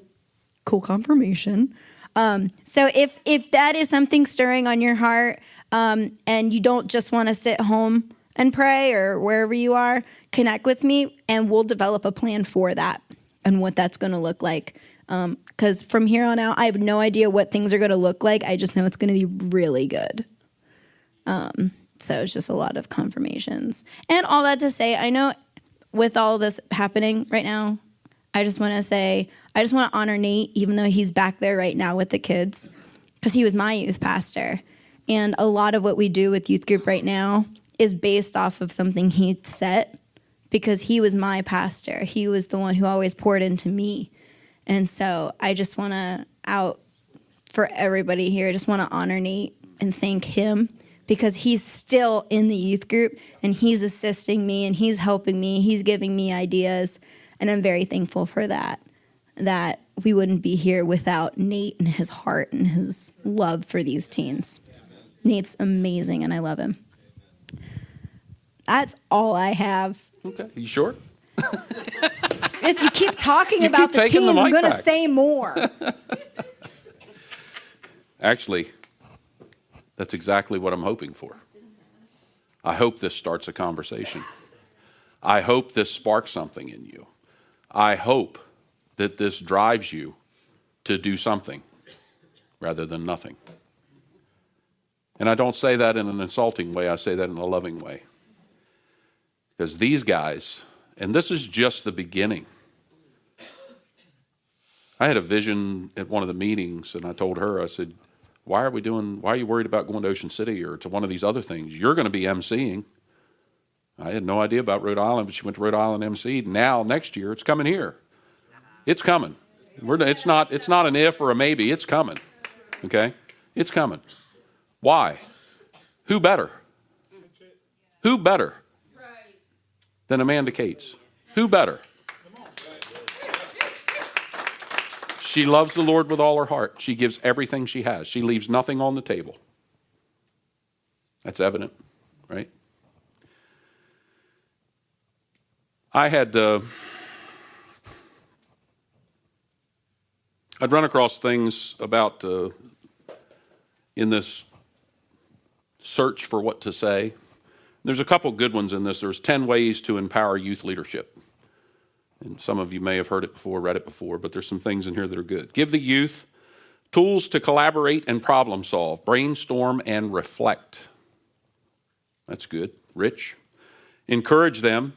Speaker 5: cool confirmation. So if that is something stirring on your heart, and you don't just want to sit home and pray or wherever you are, connect with me and we'll develop a plan for that and what that's going to look like. Because from here on out, I have no idea what things are going to look like. I just know it's going to be really good. So it's just a lot of confirmations. And all that to say, I know with all this happening right now, I just want to honor Nate, even though he's back there right now with the kids, because he was my youth pastor. And a lot of what we do with youth group right now is based off of something he set, because he was my pastor. He was the one who always poured into me. And so I just want to, out for everybody here, I just want to honor Nate and thank him, because he's still in the youth group and he's assisting me and he's helping me. He's giving me ideas. And I'm very thankful for that we wouldn't be here without Nate and his heart and his love for these teens. Nate's amazing and I love him. That's all I have.
Speaker 4: Okay, you sure?
Speaker 5: If you keep talking
Speaker 4: You
Speaker 5: about
Speaker 4: keep
Speaker 5: the
Speaker 4: taking the
Speaker 5: teens, I'm
Speaker 4: mic
Speaker 5: going to
Speaker 4: back.
Speaker 5: say more.
Speaker 4: Actually, that's exactly what I'm hoping for. I hope this starts a conversation. I hope this sparks something in you. I hope that this drives you to do something rather than nothing. And I don't say that in an insulting way. I say that in a loving way. Because these guys, and this is just the beginning. I had a vision at one of the meetings, and I told her, I said, why are you worried about going to Ocean City or to one of these other things? You're going to be emceeing. I had no idea about Rhode Island, but she went to Rhode Island and emceed. Now, next year, it's coming here. It's coming. It's not an if or a maybe. It's coming. Okay? It's coming. Why? Who better? Who better than Amanda Cates? Who better? She loves the Lord with all her heart. She gives everything she has. She leaves nothing on the table. That's evident, right? I'd run across things about in this search for what to say. There's a couple good ones in this. There's 10 ways to empower youth leadership. And some of you may have heard it before, read it before, but there's some things in here that are good. Give the youth tools to collaborate and problem solve, brainstorm and reflect. That's good. Rich. Encourage them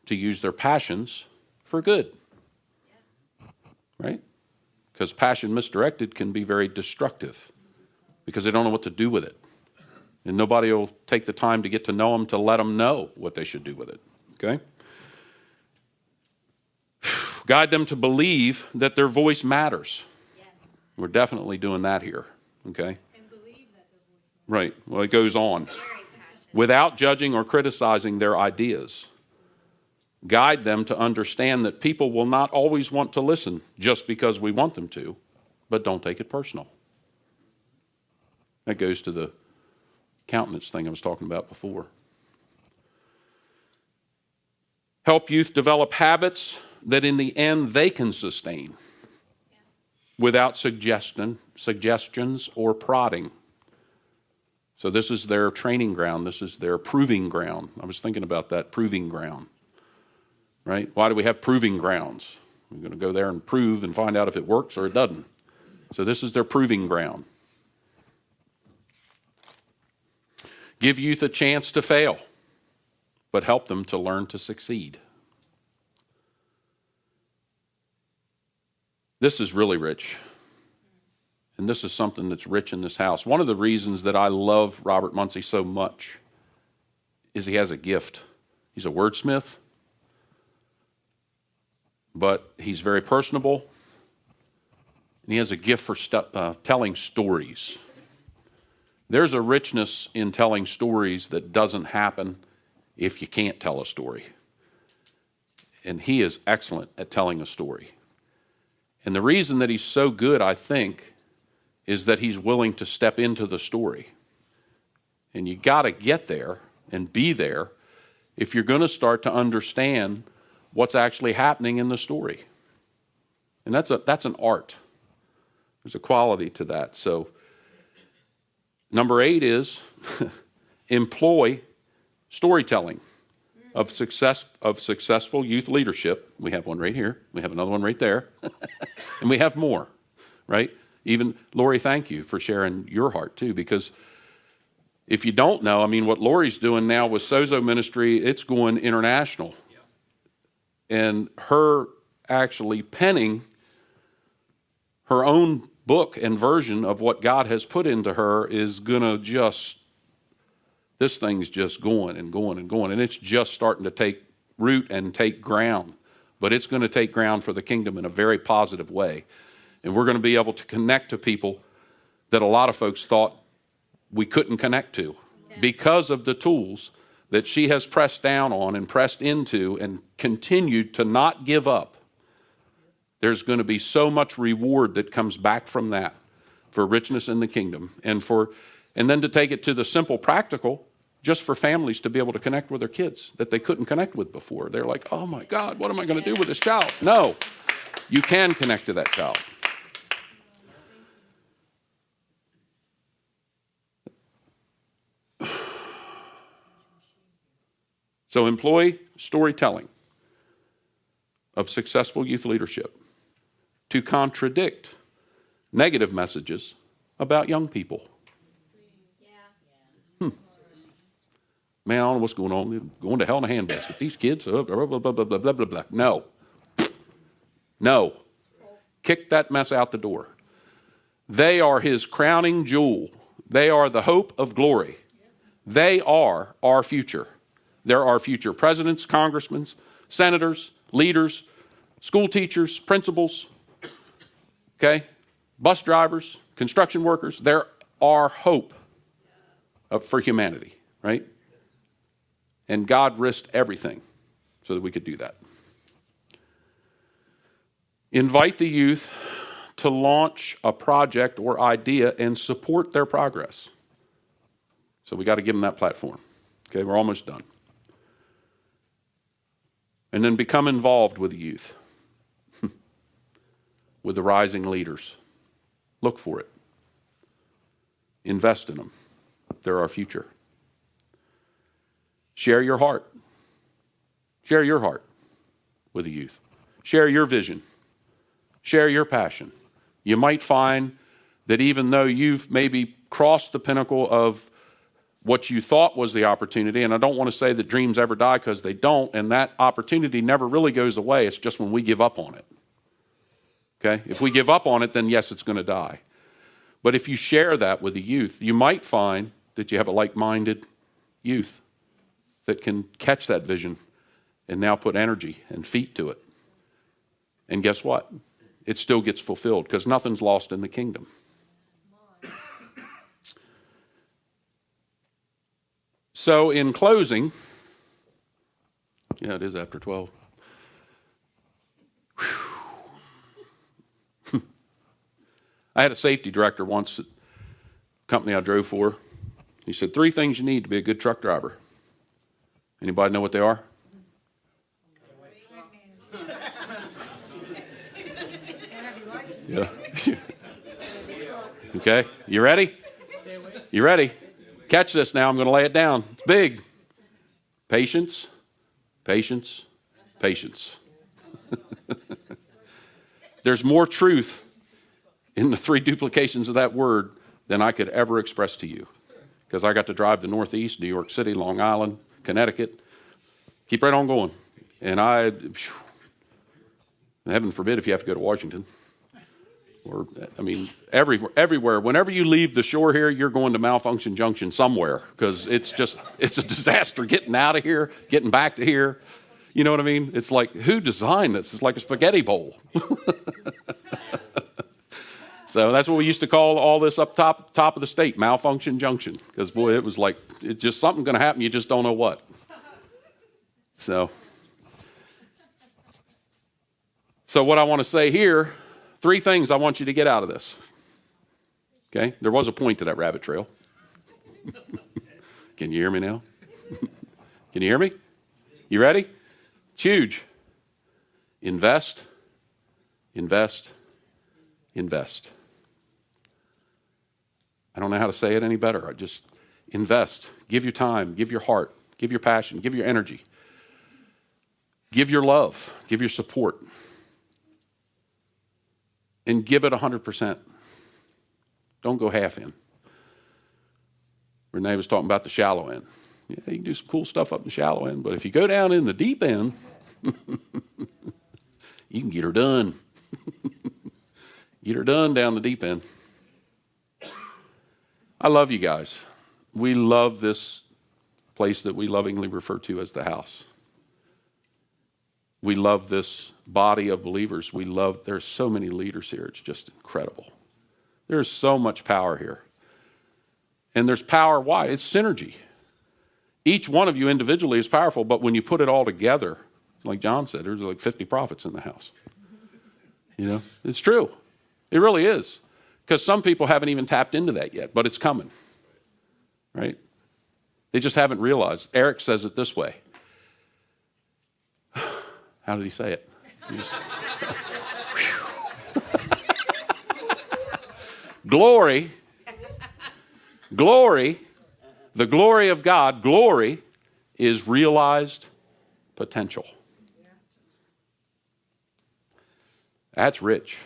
Speaker 4: to use their passions for good. Right? Because passion misdirected can be very destructive because they don't know what to do with it. And nobody will take the time to get to know them to let them know what they should do with it. Okay? Guide them to believe that their voice matters. Yes. We're definitely doing that here. Okay?
Speaker 7: And believe that their voice matters.
Speaker 4: Right. Well, it goes on. Without judging or criticizing their ideas. Guide them to understand that people will not always want to listen just because we want them to, but don't take it personal. That goes to the countenance thing I was talking about before. Help youth develop habits that in the end they can sustain without suggestions or prodding. So this is their training ground. This is their proving ground. I was thinking about that, proving ground. Right? Why do we have proving grounds? We're going to go there and prove and find out if it works or it doesn't. So this is their proving ground. Give youth a chance to fail, but help them to learn to succeed. This is really rich. And this is something that's rich in this house. One of the reasons that I love Robert Munsey so much is he has a gift. He's a wordsmith, but he's very personable, and he has a gift for telling stories. There's a richness in telling stories that doesn't happen if you can't tell a story. And he is excellent at telling a story. And the reason that he's so good, I think, is that he's willing to step into the story. And you got to get there and be there if you're going to start to understand what's actually happening in the story. And that's an art. There's a quality to that. So number 8 is employ storytelling of successful youth leadership. We have one right here. We have another one right there. And we have more, right? Even, Lori, thank you for sharing your heart too, because if you don't know, I mean, what Lori's doing now with Sozo Ministry, it's going international. And her actually penning her own book and version of what God has put into her is going to this thing's just going and going and going. And it's just starting to take root and take ground. But it's going to take ground for the kingdom in a very positive way. And we're going to be able to connect to people that a lot of folks thought we couldn't connect to because of the tools that she has pressed down on and pressed into and continued to not give up. There's going to be so much reward that comes back from that for richness in the kingdom and then to take it to the simple practical, just for families to be able to connect with their kids that they couldn't connect with before. They're like, oh my God, what am I going to do with this child? No, you can connect to that child. So employ storytelling of successful youth leadership to contradict negative messages about young people. Man, I don't know what's going on. They're going to hell in a handbasket. These kids, blah, blah, blah, blah, blah, blah, blah, blah. No. No. Kick that mess out the door. They are his crowning jewel. They are the hope of glory. They are our future. They're our future presidents, congressmen, senators, leaders, school teachers, principals, okay, bus drivers, construction workers. They're our hope for humanity, right? And God risked everything so that we could do that. Invite the youth to launch a project or idea and support their progress. So we got to give them that platform. Okay, we're almost done. And then become involved with the youth, with the rising leaders. Look for it. Invest in them. They're our future. Share your heart. Share your heart with the youth. Share your vision. Share your passion. You might find that even though you've maybe crossed the pinnacle of what you thought was the opportunity, and I don't want to say that dreams ever die because they don't, and that opportunity never really goes away. It's just when we give up on it. Okay? If we give up on it, then yes, it's going to die. But if you share that with the youth, you might find that you have a like-minded youth that can catch that vision and now put energy and feet to it. And guess what? It still gets fulfilled because nothing's lost in the kingdom. So in closing, yeah, it is after 12. I had a safety director once at a company I drove for. He said, 3 things you need to be a good truck driver. Anybody know what they are? Yeah. Okay, you ready? You ready? Catch this now, I'm going to lay it down. It's big. Patience, patience, patience. There's more truth in the 3 duplications of that word than I could ever express to you. Because I got to drive the Northeast, New York City, Long Island, Connecticut. Keep right on going. And heaven forbid if you have to go to Washington. Or, I mean, everywhere. Whenever you leave the shore here, you're going to Malfunction Junction somewhere because it's a disaster getting out of here, getting back to here. You know what I mean? It's like, who designed this? It's like a spaghetti bowl. So that's what we used to call all this up top of the state, Malfunction Junction. Because, boy, it was like, it's just something going to happen, you just don't know what. So what I want to say here, 3 things I want you to get out of this. Okay? There was a point to that rabbit trail. Can you hear me now? Can you hear me? You ready? It's huge. Invest, invest, invest. I don't know how to say it any better. Just invest. Give your time, give your heart, give your passion, give your energy. Give your love, give your support. And give it 100%. Don't go half in. Renee was talking about the shallow end. Yeah, you can do some cool stuff up in the shallow end, but if you go down in the deep end, you can get her done. Get her done down the deep end. I love you guys. We love this place that we lovingly refer to as the house. We love this body of believers. There's so many leaders here. It's just incredible. There's so much power here. And there's power, why? It's synergy. Each one of you individually is powerful, but when you put it all together, like John said, there's like 50 prophets in the house. You know, it's true. It really is. Because some people haven't even tapped into that yet, but it's coming. Right? They just haven't realized. Eric says it this way. How did he say it? Glory, the glory of God, glory is realized potential. That's rich.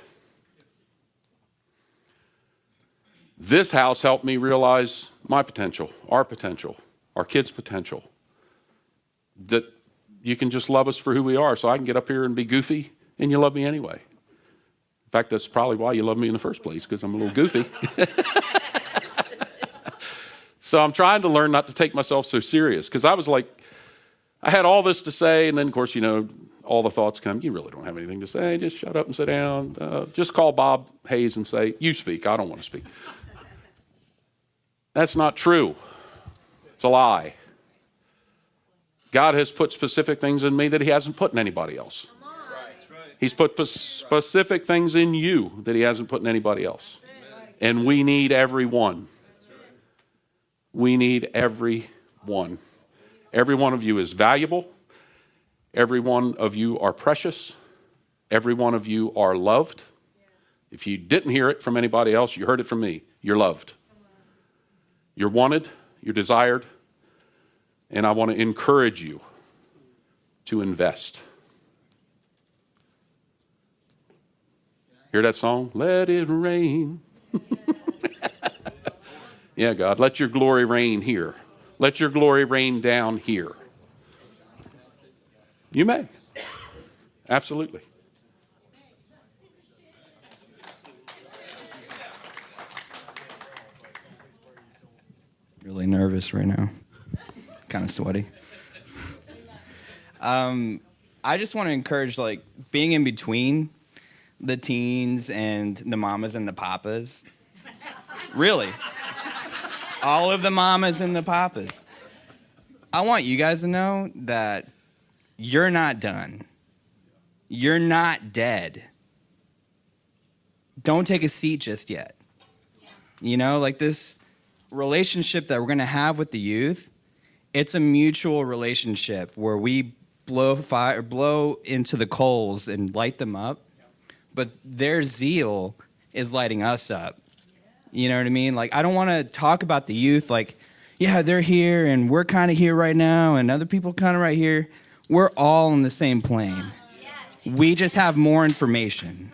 Speaker 4: This house helped me realize my potential, our kids' potential. That you can just love us for who we are, so I can get up here and be goofy, and you love me anyway. In fact, that's probably why you love me in the first place, because I'm a little goofy. So I'm trying to learn not to take myself so serious, because I was like, I had all this to say, and then, of course, you know, all the thoughts come, you really don't have anything to say, just shut up and sit down. Just call Bob Hayes and say, you speak, I don't want to speak. That's not true. It's a lie. God has put specific things in me that he hasn't put in anybody else. He's put specific things in you that he hasn't put in anybody else. And we need every one. We need every one. Every one of you is valuable. Every one of you are precious. Every one of you are loved. If you didn't hear it from anybody else, you heard it from me. You're loved. You're wanted. You're desired. And I want to encourage you to invest. Hear that song? Let it rain. Yeah, God, let your glory rain here. Let your glory rain down here. You may. Absolutely.
Speaker 9: Really nervous right now. Kind of sweaty. I just want to encourage, like, being in between the teens and the mamas and the papas. Really. All of the mamas and the papas. I want you guys to know that you're not done. You're not dead. Don't take a seat just yet. You know, like this relationship that we're going to have with the youth, it's a mutual relationship where we blow into the coals and light them up, but their zeal is lighting us up. You know what I mean? Like, I don't want to talk about the youth like, yeah, they're here and we're kind of here right now and other people kind of right here. We're all on the same plane. We just have more information.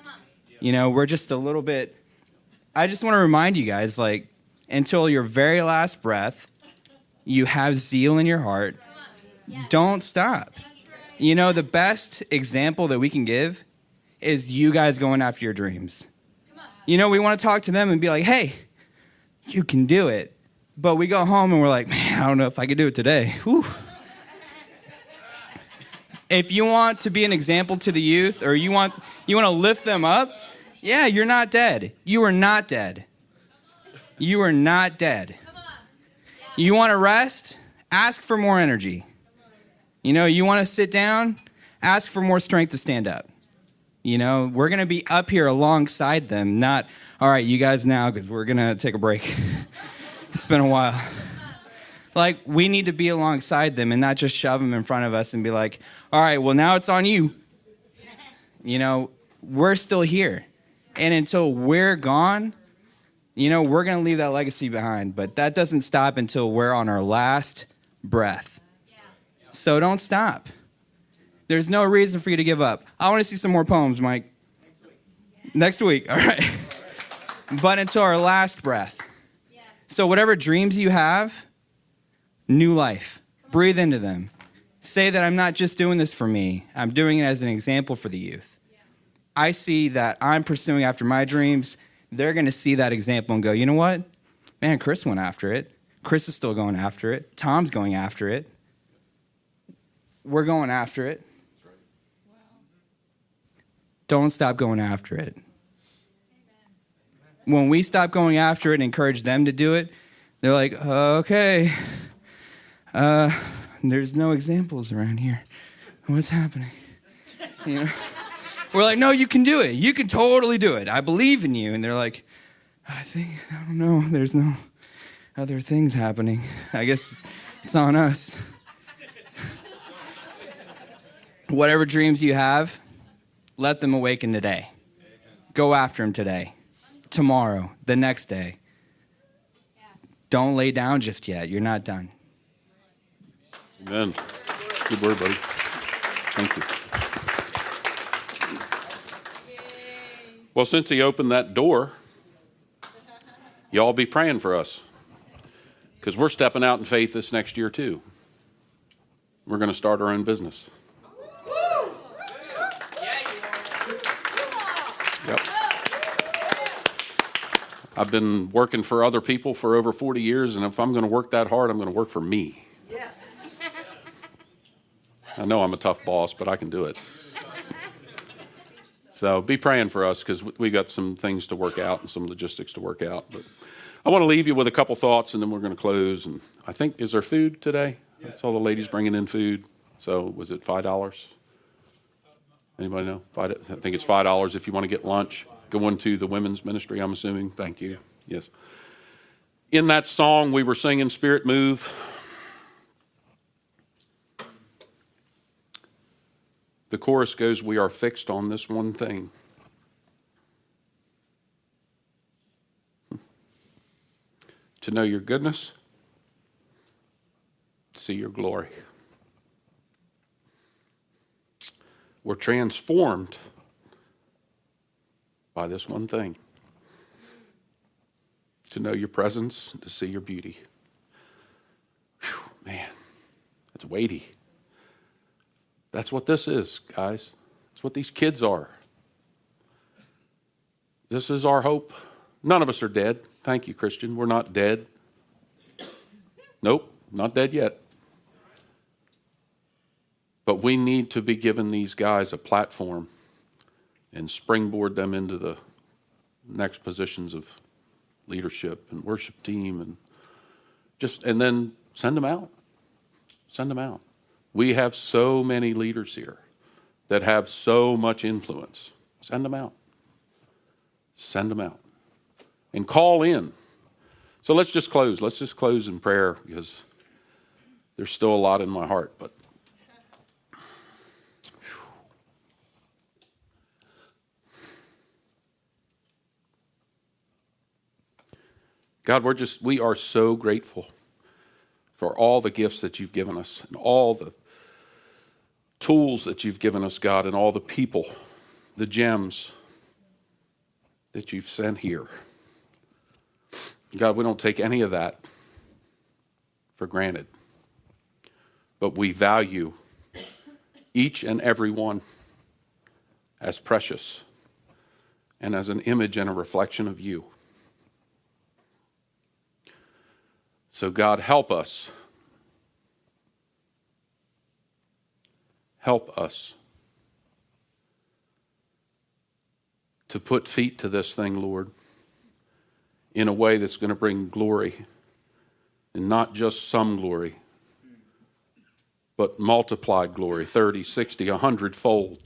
Speaker 9: You know, we're just a little bit. I just want to remind you guys, like, until your very last breath, you have zeal in your heart. Don't stop. You know, the best example that we can give is you guys going after your dreams. You know, we want to talk to them and be like, hey, you can do it. But we go home and we're like, man, I don't know if I could do it today. Whew. If you want to be an example to the youth, or you want to lift them up, yeah, you're not dead. You are not dead. You are not dead. You want to rest? Ask for more energy. You know, you want to sit down? Ask for more strength to stand up. You know, we're going to be up here alongside them, not, all right, you guys now, because we're going to take a break. It's been a while. Like, we need to be alongside them and not just shove them in front of us and be like, all right, well, now it's on you. You know, we're still here. And until we're gone, you know, we're going to leave that legacy behind. But that doesn't stop until we're on our last breath. So don't stop. There's no reason for you to give up. I want to see some more poems, Mike. Next week. All right. But until our last breath. So whatever dreams you have, new life. Breathe into them. Say that I'm not just doing this for me. I'm doing it as an example for the youth. I see that I'm pursuing after my dreams. They're going to see that example and go, you know what? Man, Chris went after it. Chris is still going after it. Tom's going after it. We're going after it. Don't stop going after it. When we stop going after it and encourage them to do it, they're like, okay, there's no examples around here. What's happening? You know? We're like, no, you can do it. You can totally do it. I believe in you. And they're like, I don't know. There's no other things happening. I guess it's on us. Whatever dreams you have, let them awaken today. Go after them today, tomorrow, the next day. Don't lay down just yet. You're not done.
Speaker 4: Amen. Good word, buddy. Thank you. Well, since he opened that door, y'all be praying for us, because we're stepping out in faith this next year too. We're going to start our own business. Yep. I've been working for other people for over 40 years, and if I'm going to work that hard, I'm going to work for me. I know I'm a tough boss, but I can do it. So be praying for us, because we got some things to work out and some logistics to work out. But I want to leave you with a couple thoughts, and then we're going to close. And I think, is there food today? I saw the ladies bringing in food. So was it $5? Anybody know? I think it's $5 if you want to get lunch. Going to the women's ministry, I'm assuming. Thank you. Yes. In that song we were singing, Spirit Move, the chorus goes, we are fixed on this one thing. To know your goodness, see your glory. We're transformed by this one thing. To know your presence, to see your beauty. Whew, man, that's weighty. That's what this is, guys. That's what these kids are. This is our hope. None of us are dead. Thank you, Christian. We're not dead. Nope, not dead yet. But we need to be giving these guys a platform and springboard them into the next positions of leadership and worship team, and then send them out. Send them out. We have so many leaders here that have so much influence. Send them out. Send them out. And call in. So let's just close. Let's just close in prayer, because there's still a lot in my heart. But God, we are so grateful for all the gifts that you've given us and all the tools that you've given us, God, and all the people, the gems that you've sent here. God, we don't take any of that for granted, but we value each and every one as precious and as an image and a reflection of you. So God, help us. Help us to put feet to this thing, Lord, in a way that's going to bring glory, and not just some glory, but multiplied glory, 30, 60, 100-fold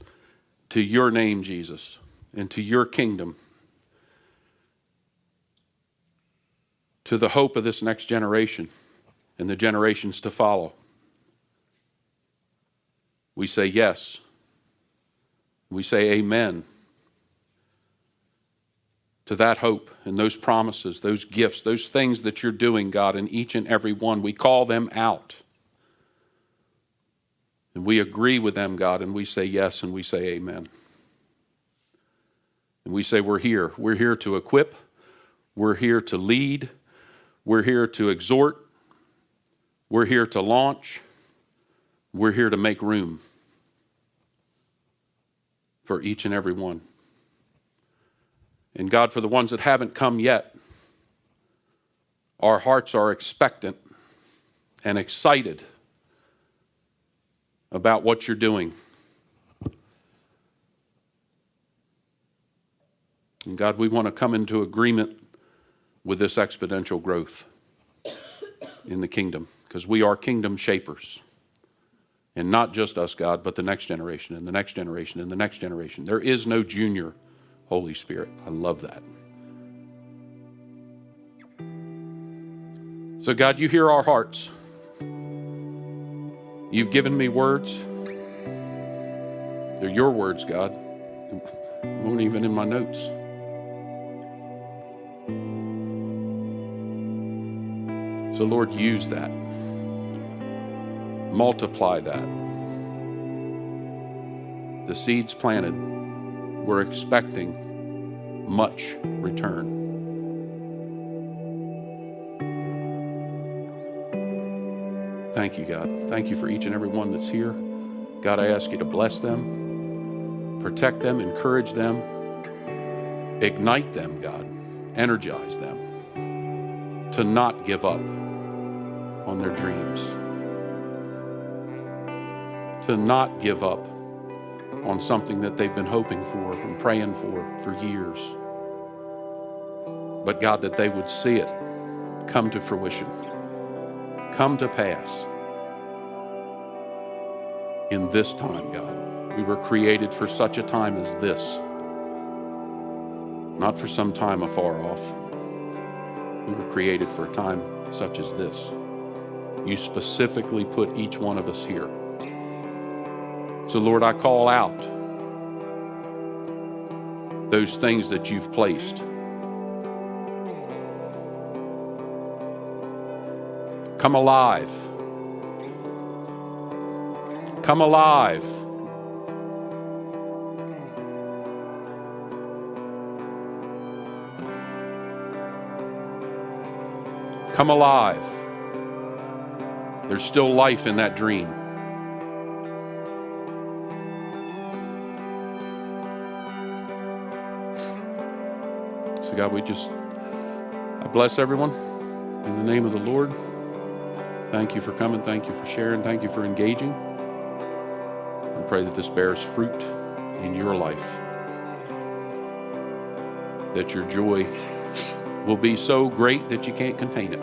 Speaker 4: to your name, Jesus, and to your kingdom, to the hope of this next generation, and the generations to follow. We say yes. We say amen to that hope and those promises, those gifts, those things that you're doing, God, in each and every one. We call them out. And we agree with them, God, and we say yes and we say amen. And we say we're here. We're here to equip. We're here to lead. We're here to exhort. We're here to launch. We're here to make room for each and every one. And God, for the ones that haven't come yet, our hearts are expectant and excited about what you're doing. And God, we want to come into agreement with this exponential growth in the kingdom, because we are kingdom shapers. And not just us, God, but the next generation and the next generation and the next generation. There is no junior Holy Spirit. I love that. So God, you hear our hearts. You've given me words. They're your words, God. They weren't even in my notes. So Lord, use that. Multiply that. The seeds planted, we're expecting much return. Thank you, God. Thank you for each and every one that's here. God, I ask you to bless them, protect them, encourage them, ignite them, God, energize them to not give up on their dreams, to not give up on something that they've been hoping for and praying for years. But God, that they would see it come to fruition, come to pass in this time, God. We were created for such a time as this, not for some time afar off. We were created for a time such as this. You specifically put each one of us here. So, Lord, I call out those things that you've placed. Come alive. Come alive. Come alive. There's still life in that dream. So God, I bless everyone in the name of the Lord. Thank you for coming. Thank you for sharing. Thank you for engaging. I pray that this bears fruit in your life, that your joy will be so great that you can't contain it.